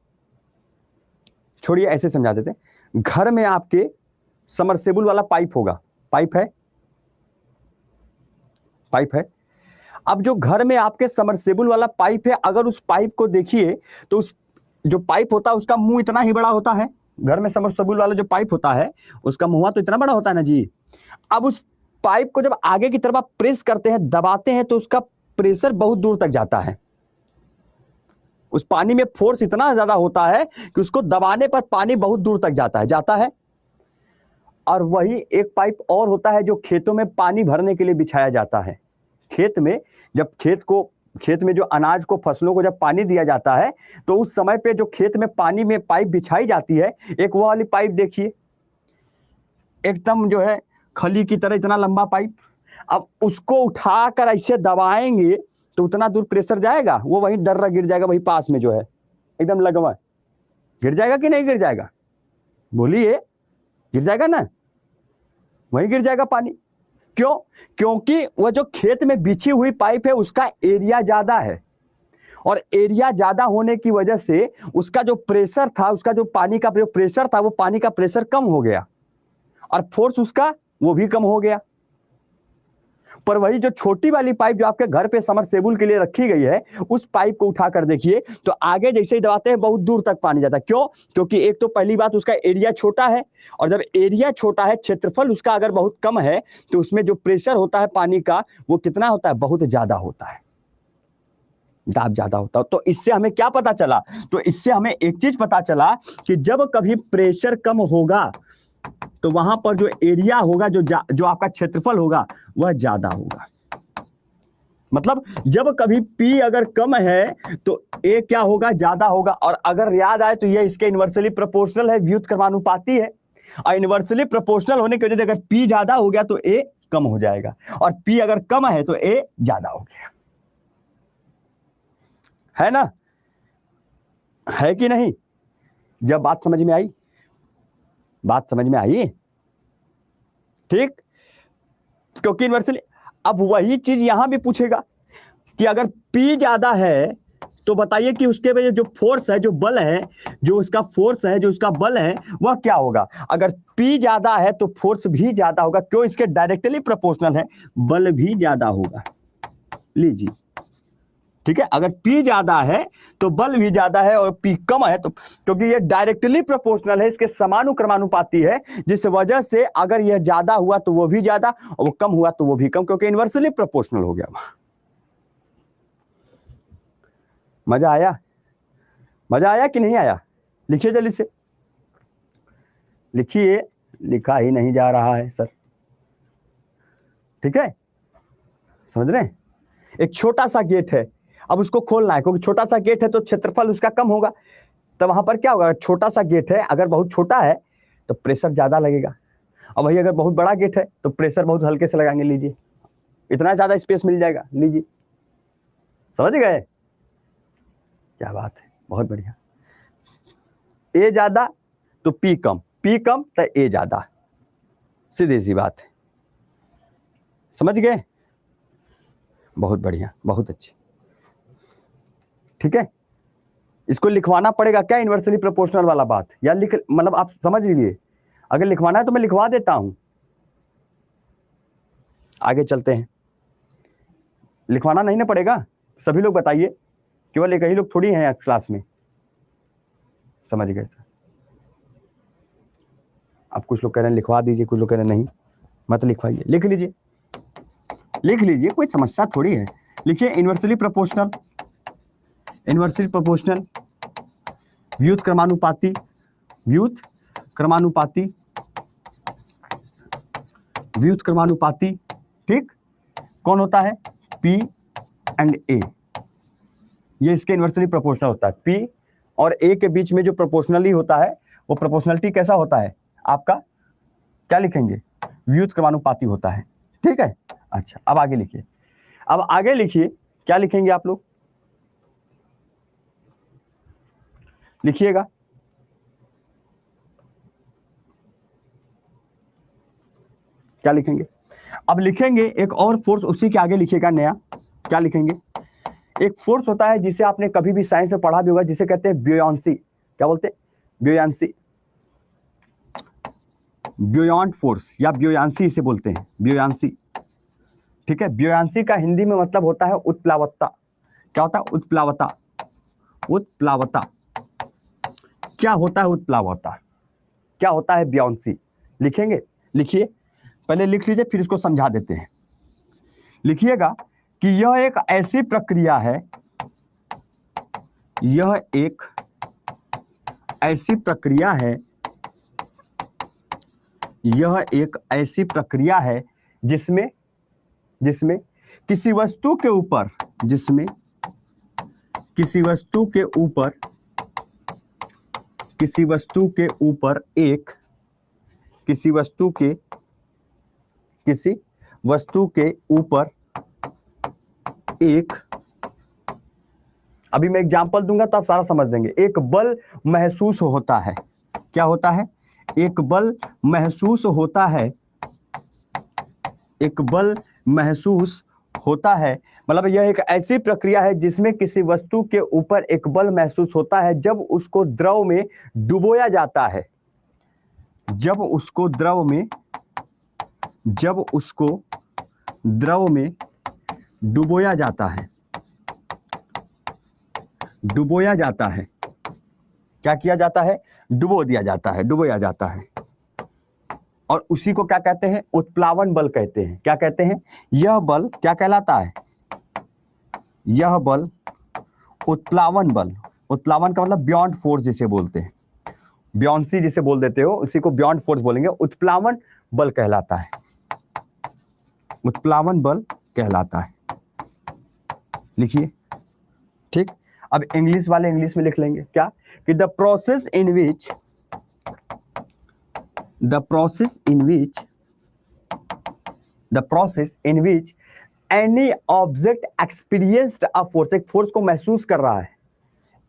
छोड़िए ऐसे समझा देते हैं। घर में आपके समरसेबुल वाला पाइप होगा, पाइप है, पाइप है। अब जो घर में आपके समरसेबुल वाला पाइप है, अगर उस पाइप को देखिए तो उस जो पाइप होता है उसका मुंह इतना ही बड़ा होता है। घर में समरसेबुल वाला जो पाइप होता है उसका मुंह तो इतना बड़ा होता है ना जी। अब उस पाइप को जब आगे की तरफ आप प्रेस करते हैं, दबाते हैं, तो उसका प्रेशर बहुत दूर तक जाता है। उस पानी में फोर्स इतना ज्यादा होता है कि उसको दबाने पर पानी बहुत दूर तक जाता है। और वही एक पाइप और होता है जो खेतों में पानी भरने के लिए बिछाया जाता है। खेत में जब खेत में जो अनाज को, फसलों को जब पानी दिया जाता है, तो उस समय पे जो खेत में पानी में पाइप बिछाई जाती है, एक वो वाली पाइप देखिए, एकदम जो है खली की तरह इतना लंबा पाइप। अब उसको उठाकर ऐसे दबाएंगे तो उतना दूर प्रेशर जाएगा, वो वहीं दर्रा गिर जाएगा, वही पास में जो है एकदम लगवा गिर जाएगा कि नहीं गिर जाएगा, बोलिए, गिर जाएगा ना, वहीं गिर जाएगा पानी। क्यों? क्योंकि वह जो खेत में बिछी हुई पाइप है उसका एरिया ज्यादा है, और एरिया ज्यादा होने की वजह से उसका जो प्रेशर था, उसका जो पानी का जो प्रेशर था, वो पानी का प्रेशर कम हो गया, और फोर्स उसका वो भी कम हो गया। पर वही जो छोटी वाली पाइप जो आपके घर पे समरसेबुल के लिए रखी गई है, उस पाइप को उठाकर देखिए तो आगे जैसे ही दबाते हैं बहुत दूर तक पानी जाता है। क्यों? क्योंकि एक तो पहली बात उसका एरिया छोटा है, और जब एरिया छोटा है, क्षेत्रफल उसका अगर बहुत कम है, तो उसमें जो प्रेशर होता है पानी का वो कितना होता है, बहुत ज्यादा होता है, दाब ज्यादा होता है। तो इससे हमें क्या पता चला, तो इससे हमें एक चीज पता चला कि जब कभी प्रेशर कम होगा तो वहां पर जो एरिया होगा, जो आपका क्षेत्रफल होगा वह ज्यादा होगा। मतलब जब कभी P अगर कम है तो A क्या होगा, ज्यादा होगा। और अगर याद आए तो ये इसके इनवर्सली प्रोपोर्शनल है, व्युत्क्रमानुपाती है, और इनवर्सली प्रोपोर्शनल होने की वजह से अगर P ज्यादा हो गया तो A कम हो जाएगा, और P अगर कम है तो A ज्यादा हो गया, है ना, है कि नहीं? जब बात समझ में आई, बात समझ में आई, ठीक, क्योंकि इनवर्सली। अब वही चीज यहां भी पूछेगा कि अगर P ज्यादा है तो बताइए कि उसके वजह जो फोर्स है, जो बल है, जो उसका फोर्स है, जो उसका बल है, वह क्या होगा। अगर P ज्यादा है तो फोर्स भी ज्यादा होगा, क्यों, इसके डायरेक्टली प्रोपोर्शनल है, बल भी ज्यादा होगा। लीजिए, ठीक है, अगर P ज्यादा है तो बल भी ज्यादा है, और P कम है तो, क्योंकि ये डायरेक्टली प्रोपोर्शनल है, इसके समानुक्रमानुपाती है, जिस वजह से अगर यह ज्यादा हुआ तो वो भी ज्यादा, और वो कम हुआ तो वो भी कम, क्योंकि इनवर्सली प्रोपोर्शनल हो गया। मजा आया, मजा आया कि नहीं आया? लिखिए जल्दी से, लिखिए, लिखा ही नहीं जा रहा है सर, ठीक है, समझ रहे हैं? एक छोटा सा गेट है, अब उसको खोलना है, क्योंकि छोटा सा गेट है तो क्षेत्रफल उसका कम होगा, तो वहां पर क्या होगा, छोटा सा गेट है, अगर बहुत छोटा है तो प्रेशर ज्यादा लगेगा, और वही अगर बहुत बड़ा गेट है तो प्रेशर बहुत हल्के से लगाएंगे। लीजिए, इतना ज्यादा स्पेस मिल जाएगा, लीजिए, समझ गए? क्या बात है, बहुत बढ़िया। ए ज्यादा तो पी कम, पी कम तो ए ज्यादा, सीधी सी बात है। समझ गए? बहुत बढ़िया, बहुत अच्छी। ठीक है, इसको लिखवाना पड़ेगा क्या इन्वर्सली प्रोपोर्शनल वाला बात, या लिख मतलब आप समझ लीजिए, अगर लिखवाना है तो मैं लिखवा देता हूं। आगे चलते हैं, लिखवाना नहीं ना पड़ेगा, सभी लोग बताइए, केवल एक ही लोग थोड़ी हैं क्लास में। समझ गए सर? आप कुछ लोग कह रहे हैं लिखवा दीजिए, कुछ लोग कह रहे हैं नहीं मत लिखवाइए, लिख लीजिए, लिख लीजिए, कोई समस्या थोड़ी है। लिखिए इन्वर्सली प्रोपोर्शनल, इन्वर्सली प्रोपोर्शनल व्युत क्रमानुपाती, व्युत क्रमानुपाती, व्युत क्रमानुपाती। ठीक, कौन होता है? P एंड A, ये इसके इन्वर्सली प्रोपोर्शनल होता है। P और A के बीच में जो प्रोपोर्शनली होता है वो प्रोपोर्शनलिटी कैसा होता है आपका, क्या लिखेंगे? व्युत क्रमानुपाती होता है। ठीक है, अच्छा अब आगे लिखिए, अब आगे लिखिए, क्या लिखेंगे आप लोग? लिखिएगा, क्या लिखेंगे? अब लिखेंगे एक और फोर्स, उसी के आगे लिखिएगा नया, क्या लिखेंगे? एक फोर्स होता है जिसे आपने कभी भी साइंस में पढ़ा भी होगा, जिसे कहते हैं ब्योयांसी। क्या बोलते हैं? ब्योयांसी, ब्योयांट फोर्स या ब्योयांसी इसे बोलते हैं, ब्योयांसी। ठीक है, ब्योयांसी का हिंदी में मतलब होता है उत्प्लावकता। क्या होता है? उत्प्लावकता, उत्प्लावकता। क्या होता है उत्प्लावकता? क्या होता है ब्योयांसी? लिखेंगे, लिखिए, पहले लिख लीजिए फिर इसको समझा देते हैं। लिखिएगा कि यह एक ऐसी प्रक्रिया है, यह एक ऐसी प्रक्रिया है, यह एक ऐसी प्रक्रिया है जिसमें जिसमें किसी वस्तु के ऊपर, जिसमें किसी वस्तु के ऊपर, किसी वस्तु के ऊपर एक, किसी वस्तु के, किसी वस्तु के ऊपर एक, अभी मैं एग्जांपल दूंगा तो आप सारा समझ देंगे। एक बल महसूस होता है, क्या होता है? एक बल महसूस होता है, एक बल महसूस होता है, मतलब यह एक ऐसी प्रक्रिया है जिसमें किसी वस्तु के ऊपर एक बल महसूस होता है जब उसको द्रव में डुबोया जाता है, जब उसको द्रव में, जब उसको द्रव में डुबोया जाता है, डुबोया जाता है। क्या किया जाता है? डुबो दिया जाता है, डुबोया जाता है। और उसी को क्या कहते हैं? उत्प्लावन बल कहते हैं। क्या कहते हैं? यह बल क्या कहलाता है? यह बल उत्प्लावन बल, उत्प्लावन का मतलब बियॉन्ड फोर्स जिसे बोलते हैं, ब्योयांसी जिसे बोल देते हो उसी को बियॉन्ड फोर्स बोलेंगे, उत्प्लावन बल कहलाता है, उत्प्लावन बल कहलाता है। लिखिए, ठीक। अब इंग्लिश वाले इंग्लिश में लिख लेंगे, क्या कि the process in which, the process in which, the process in which any object experienced a force, एक फोर्स को महसूस कर रहा है,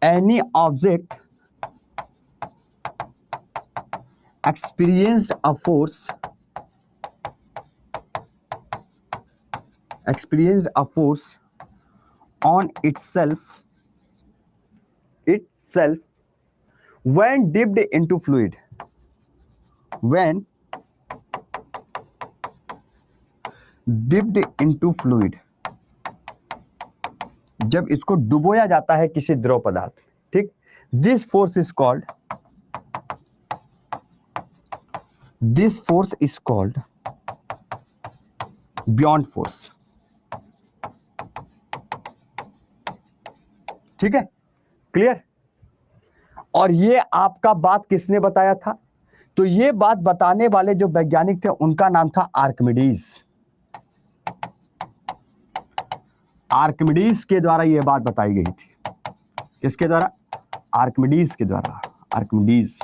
any object experienced a force, experienced a force on itself, itself when dipped into fluid, when dipped into fluid, जब इसको डुबोया जाता है किसी द्रव पदार्थ, ठीक। This force is called, this force is called beyond force, ठीक है, क्लियर। और ये आपका बात किसने बताया था? तो ये बात बताने वाले जो वैज्ञानिक थे उनका नाम था आर्किमिडीज। आर्किमिडीज के द्वारा ये बात बताई गई थी। किसके द्वारा? आर्किमिडीज के द्वारा, आर्किमिडीज।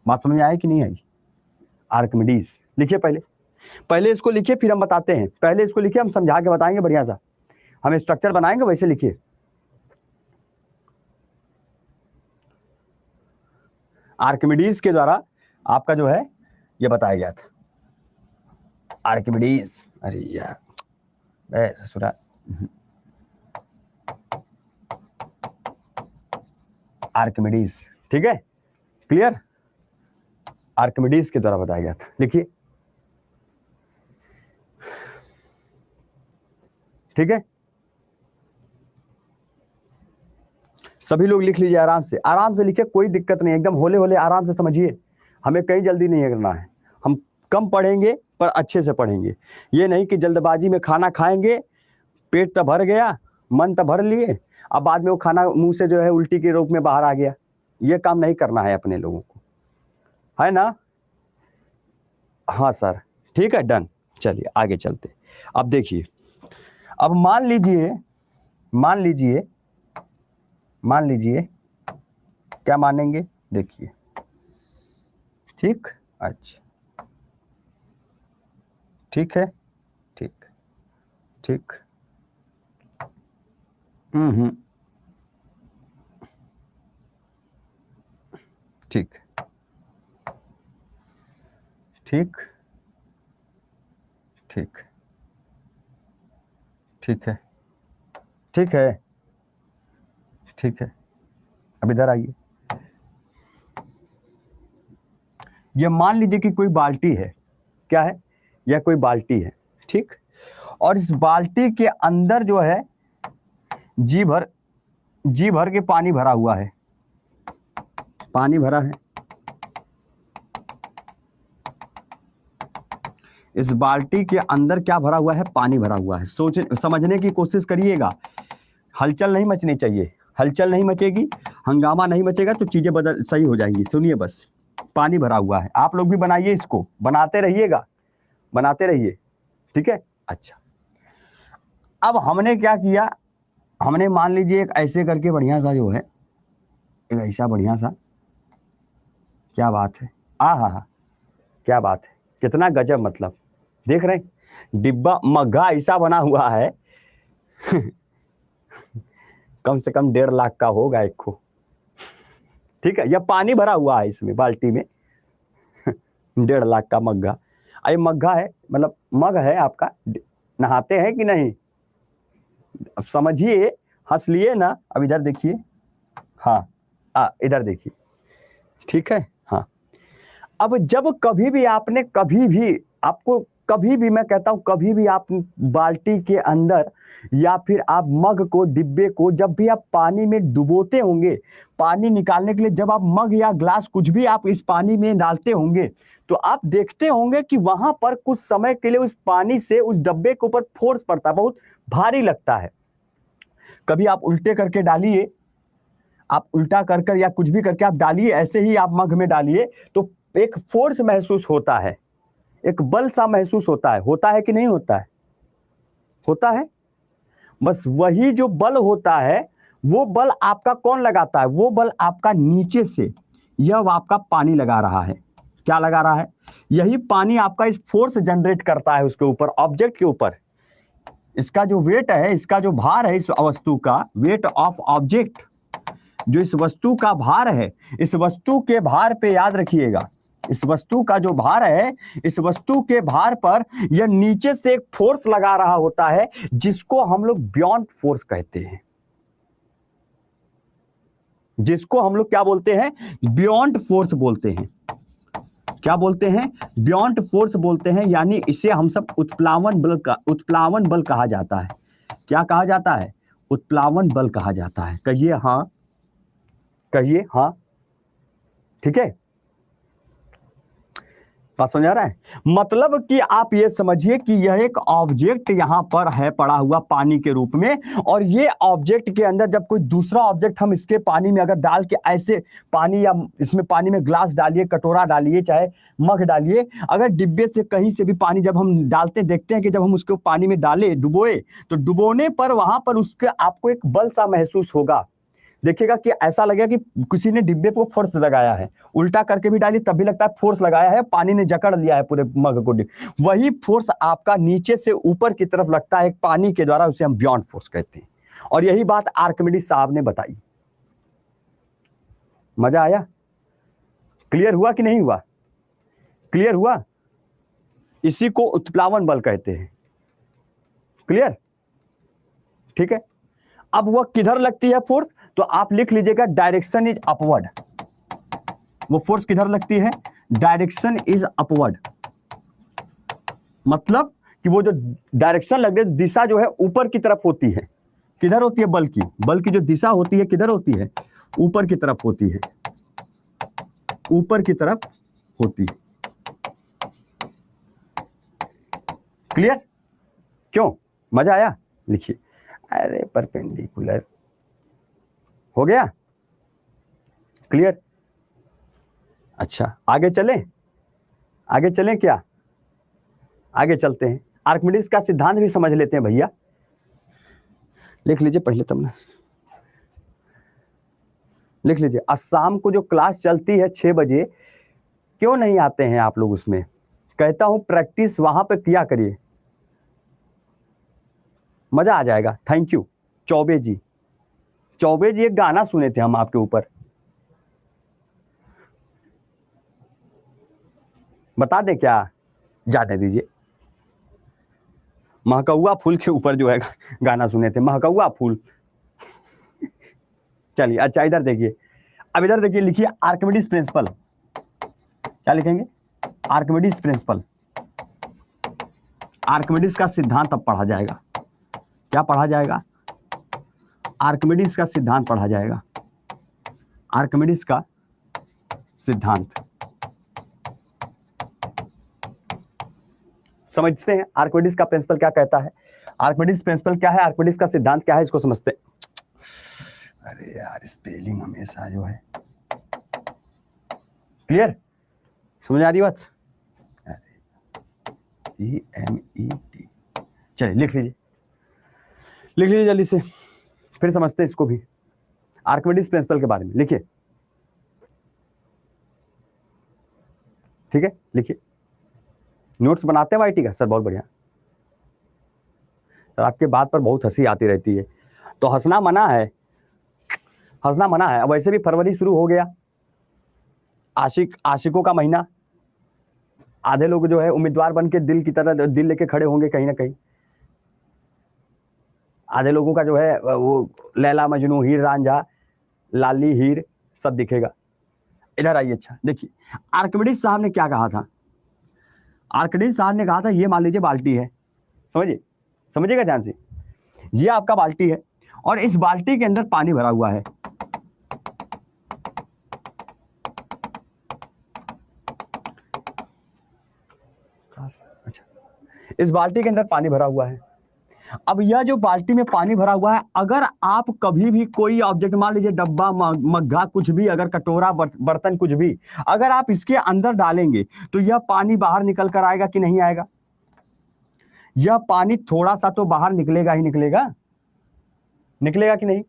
बात समझ में आई कि नहीं आई? आर्किमिडीज लिखिए, पहले इसको लिखिए फिर हम बताते हैं। पहले इसको लिखिए, हम समझा के बताएंगे बढ़िया सा, हम स्ट्रक्चर बनाएंगे, वैसे लिखिए। आर्किमिडीज के द्वारा आपका जो है ये बताया गया था। आर्किमिडीज, अरे यार ससुरा, आर्किमिडीज, ठीक है, क्लियर, आर्किमिडीज के द्वारा बताया गया था। लिखिए, ठीक है, सभी लोग लिख लीजिए, आराम से लिखिए, कोई दिक्कत नहीं, एकदम होले होले आराम से समझिए, हमें कहीं जल्दी नहीं करना है, हम कम पढ़ेंगे पर अच्छे से पढ़ेंगे। ये नहीं कि जल्दबाजी में खाना खाएंगे, पेट तो भर गया, मन तो भर लिए, अब बाद में वो खाना मुंह से जो है उल्टी के रूप में बाहर आ गया। ये काम नहीं करना है अपने लोगों को, है ना? हाँ सर, ठीक है, डन। चलिए आगे चलते। अब देखिए, अब मान लीजिए क्या मानेंगे, देखिए, ठीक, अच्छा, ठीक है, ठीक, ठीक, ठीक, ठीक, ठीक, ठीक है, ठीक है, ठीक है। अब इधर आइए, ये मान लीजिए कि कोई बाल्टी है, क्या है, यह कोई बाल्टी है, ठीक, और इस बाल्टी के अंदर जो है जी भर के पानी भरा हुआ है, पानी भरा है। इस बाल्टी के अंदर क्या भरा हुआ है, पानी भरा हुआ है। समझने की कोशिश करिएगा, हलचल नहीं मचनी चाहिए, हलचल नहीं मचेगी, हंगामा नहीं मचेगा तो चीजें सही हो जाएंगी। सुनिए, बस पानी भरा हुआ है, आप लोग भी बनाइए, इसको बनाते रहिएगा, बनाते रहिए, ठीक है। अच्छा, अब हमने क्या किया, हमने मान लीजिए एक ऐसे करके बढ़िया सा जो है, एक ऐसा बढ़िया सा, क्या बात है, हा, क्या बात है, कितना गजब, मतलब देख रहे हैं, डिब्बा मग्घा ऐसा बना हुआ है कम से कम 1.5 लाख का होगा एक को, ठीक है। यह पानी भरा हुआ है इसमें, बाल्टी में 1.5 लाख का मग्घा। ये मग्घा है, मतलब मग है आपका, नहाते हैं कि नहीं, अब समझिए, हंस लिए ना। अब इधर देखिए, हाँ, इधर देखिए, ठीक है, हाँ। अब जब कभी भी आपको कभी भी मैं कहता हूं, कभी भी आप बाल्टी के अंदर या फिर आप मग को, डिब्बे को, जब भी आप पानी में डुबोते होंगे, पानी निकालने के लिए जब आप मग या ग्लास कुछ भी आप इस पानी में डालते होंगे, तो आप देखते होंगे कि वहां पर कुछ समय के लिए उस पानी से उस डब्बे के ऊपर फोर्स पड़ता है, बहुत भारी लगता है। कभी आप उल्टे करके डालिए, आप उल्टा कर या कुछ भी करके आप डालिए, ऐसे ही आप मग में डालिए, तो एक फोर्स महसूस होता है, एक बल सा महसूस होता है कि नहीं होता है, होता है। बस वही जो बल होता है, वो बल आपका कौन लगाता है, वो बल आपका नीचे से यह आपका पानी लगा रहा है। क्या लगा रहा है, यही पानी आपका इस फोर्स जनरेट करता है उसके ऊपर, ऑब्जेक्ट के ऊपर। इसका जो वेट है, इसका जो भार है, इस वस्तु का वेट ऑफ ऑब्जेक्ट, जो इस वस्तु का भार है, इस वस्तु के भार पे याद रखिएगा, इस वस्तु का जो भार है, इस वस्तु के भार पर यह नीचे से एक फोर्स लगा रहा होता है, जिसको हम लोग बियॉन्ड फोर्स कहते हैं, जिसको हम लोग क्या बोलते हैं, बियॉन्ड फोर्स बोलते हैं। क्या बोलते हैं, बियॉन्ड फोर्स बोलते हैं, यानी इसे हम सब उत्प्लावन बल कहा जाता है। क्या कहा जाता है, उत्प्लावन बल कहा जाता है। कहिए हाँ, कहिए हाँ, ठीक है, बात समझ आ रहा है। मतलब कि आप ये समझिए कि यह एक ऑब्जेक्ट यहां पर है पड़ा हुआ पानी के रूप में, और ये ऑब्जेक्ट के अंदर जब कोई दूसरा ऑब्जेक्ट हम इसके पानी में अगर डाल के ऐसे पानी, या इसमें पानी में ग्लास डालिए, कटोरा डालिए, चाहे मग डालिए, अगर डिब्बे से कहीं से भी पानी जब हम डालते देखते हैं कि जब हम उसको पानी में डाले, डुबोए, तो डुबोने पर वहां पर उसके आपको एक बल सा महसूस होगा। देखिएगा कि ऐसा लगेगा कि किसी ने डिब्बे को फोर्स लगाया है, उल्टा करके भी डाली तब भी लगता है फोर्स लगाया है, पानी ने जकड़ लिया है पूरे मग को। वही फोर्स आपका नीचे से ऊपर की तरफ लगता है एक पानी के द्वारा, उसे हम बियॉन्ड फोर्स कहते हैं। और यही बात आर्किमिडीज साहब ने बताई। मजा आया? क्लियर हुआ कि नहीं हुआ? क्लियर हुआ? इसी को उत्प्लावन बल कहते हैं। क्लियर? ठीक है। अब वह किधर लगती है फोर्स? तो आप लिख लीजिएगा डायरेक्शन इज अपवर्ड। वो फोर्स किधर लगती है? Direction is upward. मतलब कि वो जो डायरेक्शन लग रही है, दिशा जो है ऊपर की तरफ होती है। किधर होती है? बल की। बल की जो दिशा होती है किधर होती है? ऊपर की तरफ होती है। ऊपर की तरफ होती है। क्लियर? क्यों? मजा आया? लिखिए। अरे परपेंडिकुलर हो गया। क्लियर? अच्छा, आगे चलें? आगे चलें क्या? आगे चलते हैं। आर्किमिडीज का सिद्धांत भी समझ लेते हैं भैया। लिख लीजिए पहले, तब ना लिख लीजिए। आज शाम को जो क्लास चलती है 6 बजे, क्यों नहीं आते हैं आप लोग उसमें? कहता हूं प्रैक्टिस वहां पे किया करिए, मजा आ जाएगा। थैंक यू चौबे जी। चौबे जी एक गाना सुने थे हम आपके ऊपर, बता दे क्या? जाने दीजिए। महकौआ फूल के ऊपर जो है गाना सुने थे, महकौआ फूल। चलिए अच्छा, इधर देखिए। अब इधर देखिए, लिखिए आर्किमिडीज प्रिंसिपल। क्या लिखेंगे? Archimedes principal. आर्किमिडीज का सिद्धांत अब पढ़ा जाएगा। क्या पढ़ा जाएगा? आर्किमिडीज का सिद्धांत पढ़ा जाएगा। आर्किमिडीज का सिद्धांत समझते हैं। आर्किमिडीज का प्रिंसिपल क्या कहता है? आर्किमिडीज प्रिंसिपल क्या है? आर्किमिडीज का सिद्धांत क्या है? इसको समझते हैं। अरे यार, स्पेलिंग हमेशा जो है। क्लियर? समझ आ रही बात? EMET। चलिए लिख लीजिए, लिख लीजिए जल्दी से, फिर समझते हैं इसको भी। आर्किमिडीज प्रिंसिपल के बारे में लिखिए। ठीक है, लिखिए। नोट्स बनाते हैं वाईटी का? सर बहुत बढ़िया सर, आपके बात पर बहुत हंसी आती रहती है, तो हंसना मना है, हंसना मना है। वैसे भी फरवरी शुरू हो गया, आशिकों का महीना। आधे लोग जो है उम्मीदवार बन के दिल की तरह दिल लेके खड़े होंगे कहीं ना कहीं। आधे लोगों का जो है वो लैला मजनू, हीर रांझा, लाली हीर सब दिखेगा। इधर आइए। अच्छा देखिए, आर्किमिडीज साहब ने क्या कहा था? आर्किमिडीज साहब ने कहा था, ये मान लीजिए बाल्टी है, समझिए, समझिएगा ध्यान से। ये आपका बाल्टी है और इस बाल्टी के अंदर पानी भरा हुआ है। अच्छा, इस बाल्टी के अंदर पानी भरा हुआ है। अब यह जो बाल्टी में पानी भरा हुआ है, अगर आप कभी भी कोई ऑब्जेक्ट, मान लीजिए डब्बा, मग्घा, कुछ भी, अगर कटोरा, बर्तन, कुछ भी, अगर आप इसके अंदर डालेंगे तो यह पानी बाहर निकल कर आएगा कि नहीं आएगा? यह पानी थोड़ा सा तो बाहर निकलेगा ही निकलेगा, निकलेगा कि नहीं?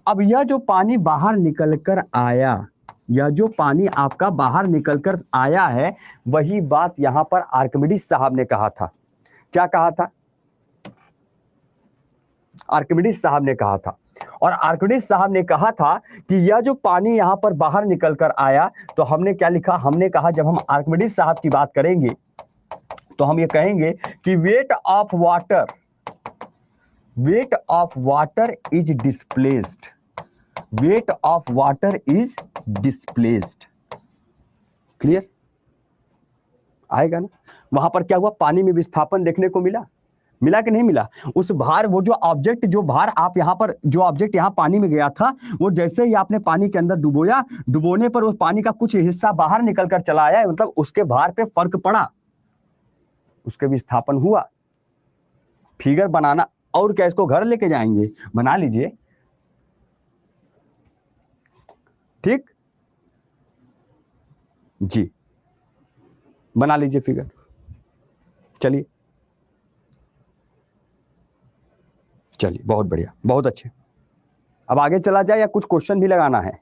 अब यह जो पानी बाहर निकल कर आया, यह जो पानी आपका बाहर निकल कर आया है, वही बात यहां पर आर्किमिडीज साहब ने कहा था। क्या कहा था? आर्किमिडीज साहब ने कहा था। और आर्किमिडीज साहब ने कहा था कि यह जो पानी यहां पर बाहर निकल कर आया, तो हमने क्या लिखा? हमने कहा जब हम आर्किमिडीज साहब की बात करेंगे तो हम ये कहेंगे कि weight of water is displaced. Weight of water is displaced. Clear? आएगा ना? वहां पर क्या हुआ? पानी में विस्थापन देखने को मिला, मिला कि नहीं मिला? उस भार, वो जो ऑब्जेक्ट, जो भार आप यहां पर, जो ऑब्जेक्ट यहां पानी में गया था, वो जैसे ही आपने पानी के अंदर डुबोया, डुबोने पर उस पानी का कुछ हिस्सा बाहर निकल कर चला आया, मतलब उसके भार पे फर्क पड़ा, उसके विस्थापन हुआ। फिगर बनाना और क्या, इसको घर लेके जाएंगे, बना लीजिए। ठीक जी, बना लीजिए फिगर। चलिए चलिए, बहुत बढ़िया, बहुत अच्छे। अब आगे चला जाए या कुछ क्वेश्चन भी लगाना है?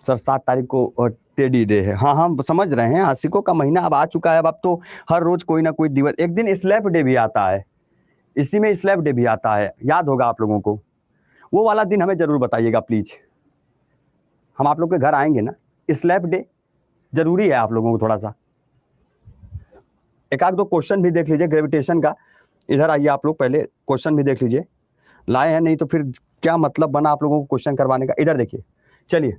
सर 7 तारीख को टेडी डे है। हाँ हाँ समझ रहे हैं, आशिकों का महीना अब आ चुका है। अब तो हर रोज कोई ना कोई दिवस, एक दिन स्लैप डे भी आता है, इसी में स्लैप डे भी आता है, याद होगा आप लोगों को। वो वाला दिन हमें जरूर बताइएगा प्लीज। हम आप लोग के घर आएंगे ना, स्लैब डे जरूरी है आप लोगों को थोड़ा सा। एक आध दो क्वेश्चन भी देख लीजिए ग्रेविटेशन का। इधर आइए आप लोग, पहले क्वेश्चन भी देख लीजिए, लाए हैं नहीं तो फिर क्या मतलब बना आप लोगों को क्वेश्चन करवाने का। इधर देखिए, चलिए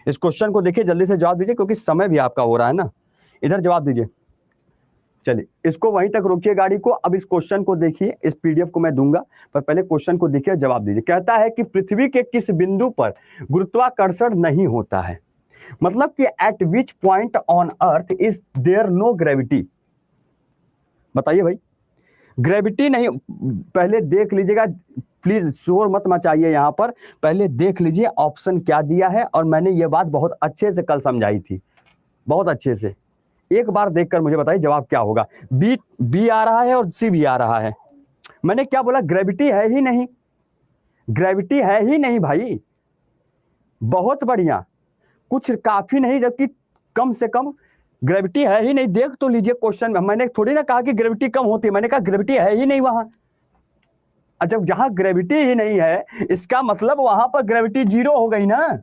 इस क्वेश्चन को देखिए, जल्दी से जवाब दीजिए क्योंकि समय भी आपका हो रहा है ना। इधर जवाब दीजिए, चलिए इसको वहीं तक रोकिए गाड़ी को। अब इस क्वेश्चन को देखिए, इस पीडीएफ को मैं दूंगा, पर पहले क्वेश्चन को देखिए, जवाब दीजिए। कहता है कि पृथ्वी के किस बिंदु पर गुरुत्वाकर्षण नहीं होता है, मतलब कि at which point on earth is there no gravity. बताइए भाई, ग्रेविटी नहीं, पहले देख लीजिएगा प्लीज, शोर मत मचाइए यहां पर, पहले देख लीजिए ऑप्शन क्या दिया है। और मैंने ये बात बहुत अच्छे से कल समझाई थी, बहुत अच्छे से। एक बार देखकर मुझे बताइए जवाब क्या होगा। बी आ रहा है और सी भी आ रहा है। मैंने क्या बोला, ग्रेविटी है ही नहीं, ग्रेविटी है ही नहीं भाई। बहुत बढ़िया, कुछ काफी नहीं, जबकि कम से कम ग्रेविटी है ही नहीं। देख तो लीजिए क्वेश्चन में, मैंने थोड़ी ना कहा कि ग्रेविटी कम होती है, मैंने कहा ग्रेविटी है ही नहीं वहां। जब जहां ग्रेविटी ही नहीं है, इसका मतलब वहां पर ग्रेविटी जीरो हो गई ना,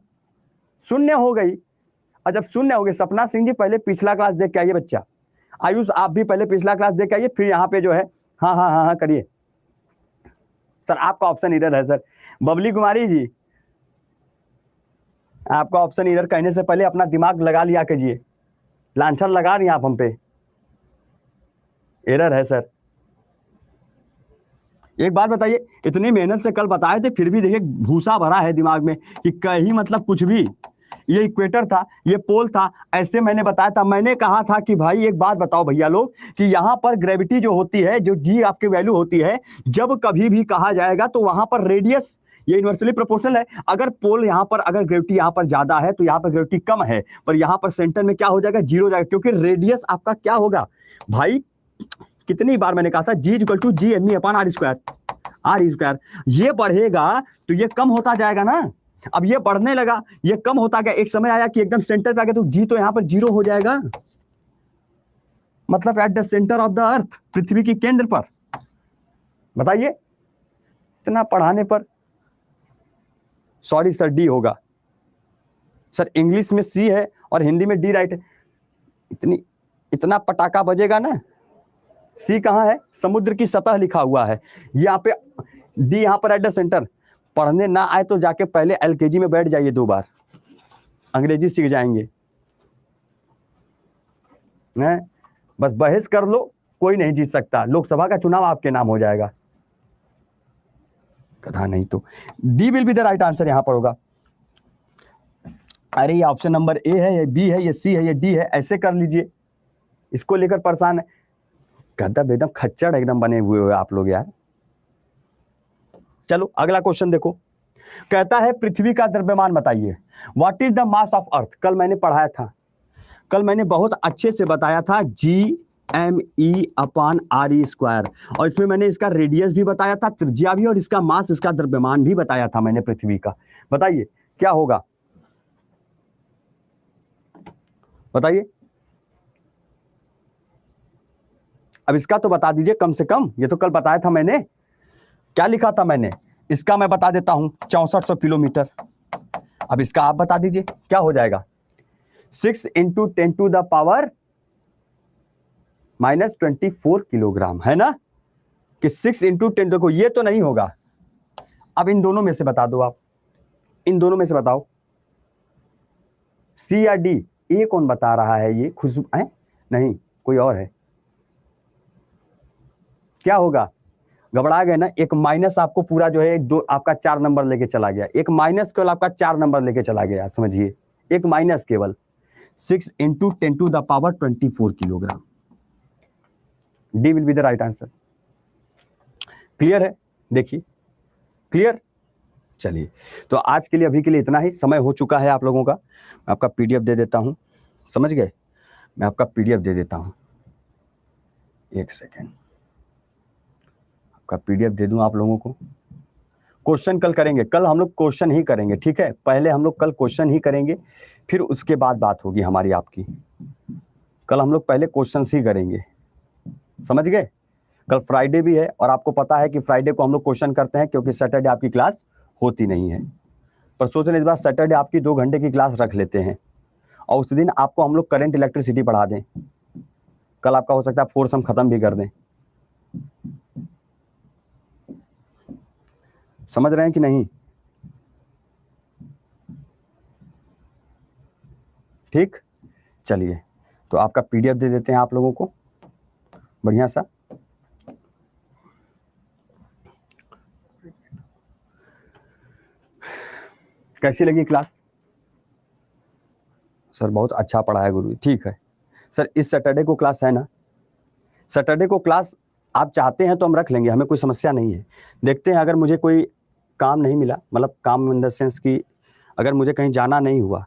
शून्य हो गई। और जब शून्य हो गई, सपना सिंह जी पहले पिछला क्लास देख के आइए बच्चा। आयुष आप भी पहले पिछला क्लास देख के आइए, फिर यहाँ पे जो है हाँ हाँ हाँ हाँ करिए। सर आपका ऑप्शन इधर है सर। बबली कुमारी जी, आपका ऑप्शन इधर कहने से पहले अपना दिमाग लगा लिया कीजिए, लांछन लगा रही आप हम पे। एरर है सर। एक बात बताइए, इतनी मेहनत से कल बताए थे, फिर भी देखिए भूसा भरा है दिमाग में कि कहीं मतलब कुछ भी। ये इक्वेटर था, ये पोल था, ऐसे मैंने बताया था। मैंने कहा था कि भाई एक बात बताओ भैया लोग, कि यहां पर ग्रेविटी जो होती है, जो जी आपकी वैल्यू होती है, जब कभी भी कहा जाएगा तो वहां पर रेडियस ये इनवर्सली प्रोपोर्शनल है। अगर पोल यहां पर, अगर ग्रेविटी यहां पर ज्यादा है तो यहां पर ग्रेविटी कम है, पर यहां पर सेंटर में क्या हो जाएगा, जीरो हो जाएगा, क्योंकि रेडियस आपका क्या होगा भाई। कितनी बार मैंने कहा था, G equal to G M E upon R square, R square. ये बढ़ेगा तो ये कम होता जाएगा ना। अब ये बढ़ने लगा, ये कम होता गया, एक समय आया कि एकदम सेंटर पे आ गया, तो जी तो यहां पर जीरो हो जाएगा। मतलब at the centre of the earth, पृथ्वी की केंद्र पर। बताइए, इतना पढ़ाने पर। सॉरी सर, डी होगा सर। इंग्लिश में सी है और हिंदी में डी राइट है। इतना पटाखा बजेगा ना। सी कहां है, समुद्र की सतह लिखा हुआ है यहाँ पे, डी यहाँ पर एट द सेंटर। पढ़ने ना आए तो जाके पहले एलकेजी में बैठ जाइए, 2 बार अंग्रेजी सीख जाएंगे। बस बहस कर लो, कोई नहीं जीत सकता, लोकसभा का चुनाव आपके नाम हो जाएगा। कथा नहीं तो D will be the right answer यहां पर होगा। अरे ये ऑप्शन नंबर ए है, ये बी है, ये सी है, ये डी है, ऐसे कर लीजिए। इसको लेकर परेशान है, गदब एकदम खच्चड़ एकदम बने हुए हो आप लोग यार। चलो अगला क्वेश्चन देखो। कहता है पृथ्वी का द्रव्यमान बताइए। What is the mass of earth. कल मैंने पढ़ाया था, कल मैंने बहुत अच्छे से बताया था, G M E upon R E square. और इसमें मैंने इसका रेडियस भी बताया था, त्रिज्या भी, और इसका मास, इसका द्रव्यमान भी बताया था मैंने पृथ्वी का। बताइए क्या होगा, बताइए। अब इसका तो बता दीजिए कम से कम, ये तो कल बताया था मैंने। क्या लिखा था मैंने, इसका मैं बता देता हूं, 6400 किलोमीटर। अब इसका आप बता दीजिए क्या हो जाएगा। 6 × 10⁻⁻24 किलोग्राम, है ना, कि 6 × 10। देखो ये तो नहीं होगा। अब इन दोनों में से बता दो आप, इन दोनों में से बताओ, सी या डी। ए कौन बता रहा है, ये खुशबू है, नहीं कोई और है। क्या होगा, घबरा गए ना। एक माइनस आपको पूरा जो है दो आपका 4 नंबर लेके चला गया, एक माइनस केवल आपका 4 नंबर लेके चला गया, समझिए, एक माइनस केवल। 6 × 10⁻24 kilogram. D will be the right answer. Clear है, देखिए क्लियर। चलिए तो आज के लिए, अभी के लिए इतना ही, समय हो चुका है आप लोगों का। मैं आपका पीडीएफ दे देता हूं, समझ गए, मैं आपका पीडीएफ दे देता हूं, एक सेकेंड, आपका पीडीएफ दे दूं आप लोगों को। क्वेश्चन कल करेंगे, कल हम लोग क्वेश्चन ही करेंगे, ठीक है। पहले हम लोग कल क्वेश्चन ही करेंगे, फिर उसके बाद बात होगी हमारी आपकी। कल हम लोग पहले क्वेश्चन ही करेंगे, समझ गए। कल फ्राइडे भी है, और आपको पता है कि फ्राइडे को हम लोग क्वेश्चन करते हैं, क्योंकि सैटरडे आपकी क्लास होती नहीं है। पर सोच रहे इस बार सैटरडे आपकी 2 घंटे की क्लास रख लेते हैं और उस दिन आपको हम लोग करंट इलेक्ट्रिसिटी पढ़ा दें। कल आपका हो सकता है 4 सम खत्म भी कर दें। समझ रहे हैं कि नहीं? ठीक, चलिए तो आपका पीडीएफ दे देते हैं आप लोगों को बढ़िया सा। कैसी लगी क्लास? सर बहुत अच्छा पढ़ा है गुरु। ठीक है सर, इस सैटरडे को क्लास है ना? सैटरडे को क्लास आप चाहते हैं तो हम रख लेंगे, हमें कोई समस्या नहीं है। देखते हैं अगर मुझे कोई काम नहीं मिला, मतलब काम इन द सेंस कि अगर मुझे कहीं जाना नहीं हुआ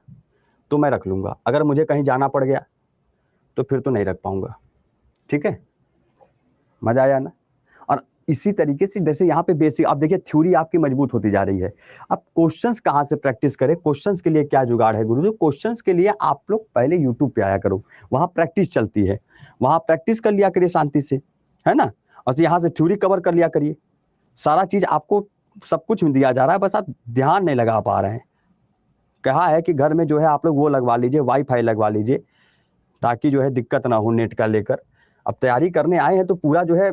तो मैं रख लूँगा, अगर मुझे कहीं जाना पड़ गया तो फिर तो नहीं रख पाऊँगा। ठीक है, मज़ा आया ना? और इसी तरीके से जैसे यहाँ पे बेसिक आप देखिए थ्योरी आपकी मजबूत होती जा रही है। अब क्वेश्चंस कहाँ से प्रैक्टिस करें? क्वेश्चंस के लिए क्या जुगाड़ है गुरु जी? क्वेश्चंस के लिए आप लोग पहले यूट्यूब पे आया करो, वहाँ प्रैक्टिस चलती है, वहाँ प्रैक्टिस कर लिया करिए शांति से, है ना? और यहाँ से थ्योरी कवर कर लिया करिए। सारा चीज़ आपको सब कुछ दिया जा रहा है, बस आप ध्यान नहीं लगा पा रहे हैं। कहा है कि घर में जो है आप लोग वो लगवा लीजिए, वाईफाई लगवा लीजिए, ताकि जो है दिक्कत ना हो नेट का लेकर। अब तैयारी करने आए हैं तो पूरा जो है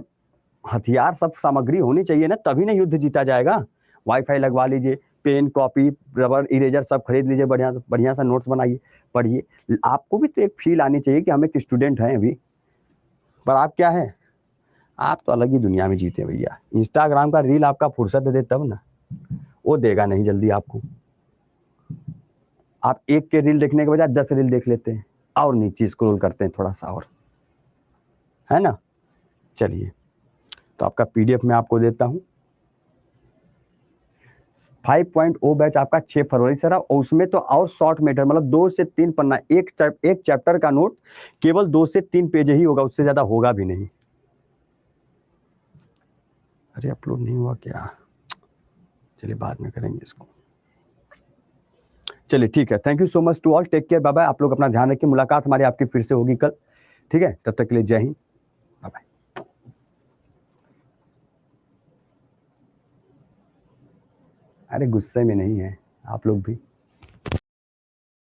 हथियार सब सामग्री होनी चाहिए ना, तभी ना युद्ध जीता जाएगा। वाईफाई लगवा लीजिए, पेन कॉपी रबर इरेजर सब खरीद लीजिए, बढ़िया बढ़िया सा नोट्स बनाइए, पढ़िए। आपको भी तो एक फील आनी चाहिए कि हम एक स्टूडेंट हैं अभी। पर आप क्या है, आप तो अलग ही दुनिया में जीते भैया। इंस्टाग्राम का रील आपका फुर्सत दे तब ना, वो देगा नहीं जल्दी आपको। आप एक के रील देखने के बजाय 10 रील देख लेते हैं और नीचे स्क्रॉल करते हैं थोड़ा सा और, है ना? चलिए तो आपका पीडीएफ मैं आपको देता हूं। 5.0 बैच आपका 6 फरवरी से रहा, और उसमें तो और शॉर्ट मैटर, मतलब 2 से 3 पन्ना, एक चैप्टर का नोट केवल 2 से 3 पेज ही होगा, उससे ज्यादा होगा भी नहीं। अरे अपलोड नहीं हुआ क्या? चलिए बाद में करेंगे इसको। चलिए ठीक है, thank you so much to all, take care, bye bye. आप लोग अपना ध्यान रखिए, मुलाकात हमारी आपकी फिर से होगी कल। ठीक है, तब तक के लिए जय हिंद, बाय बाय। अरे गुस्से में नहीं है आप लोग भी।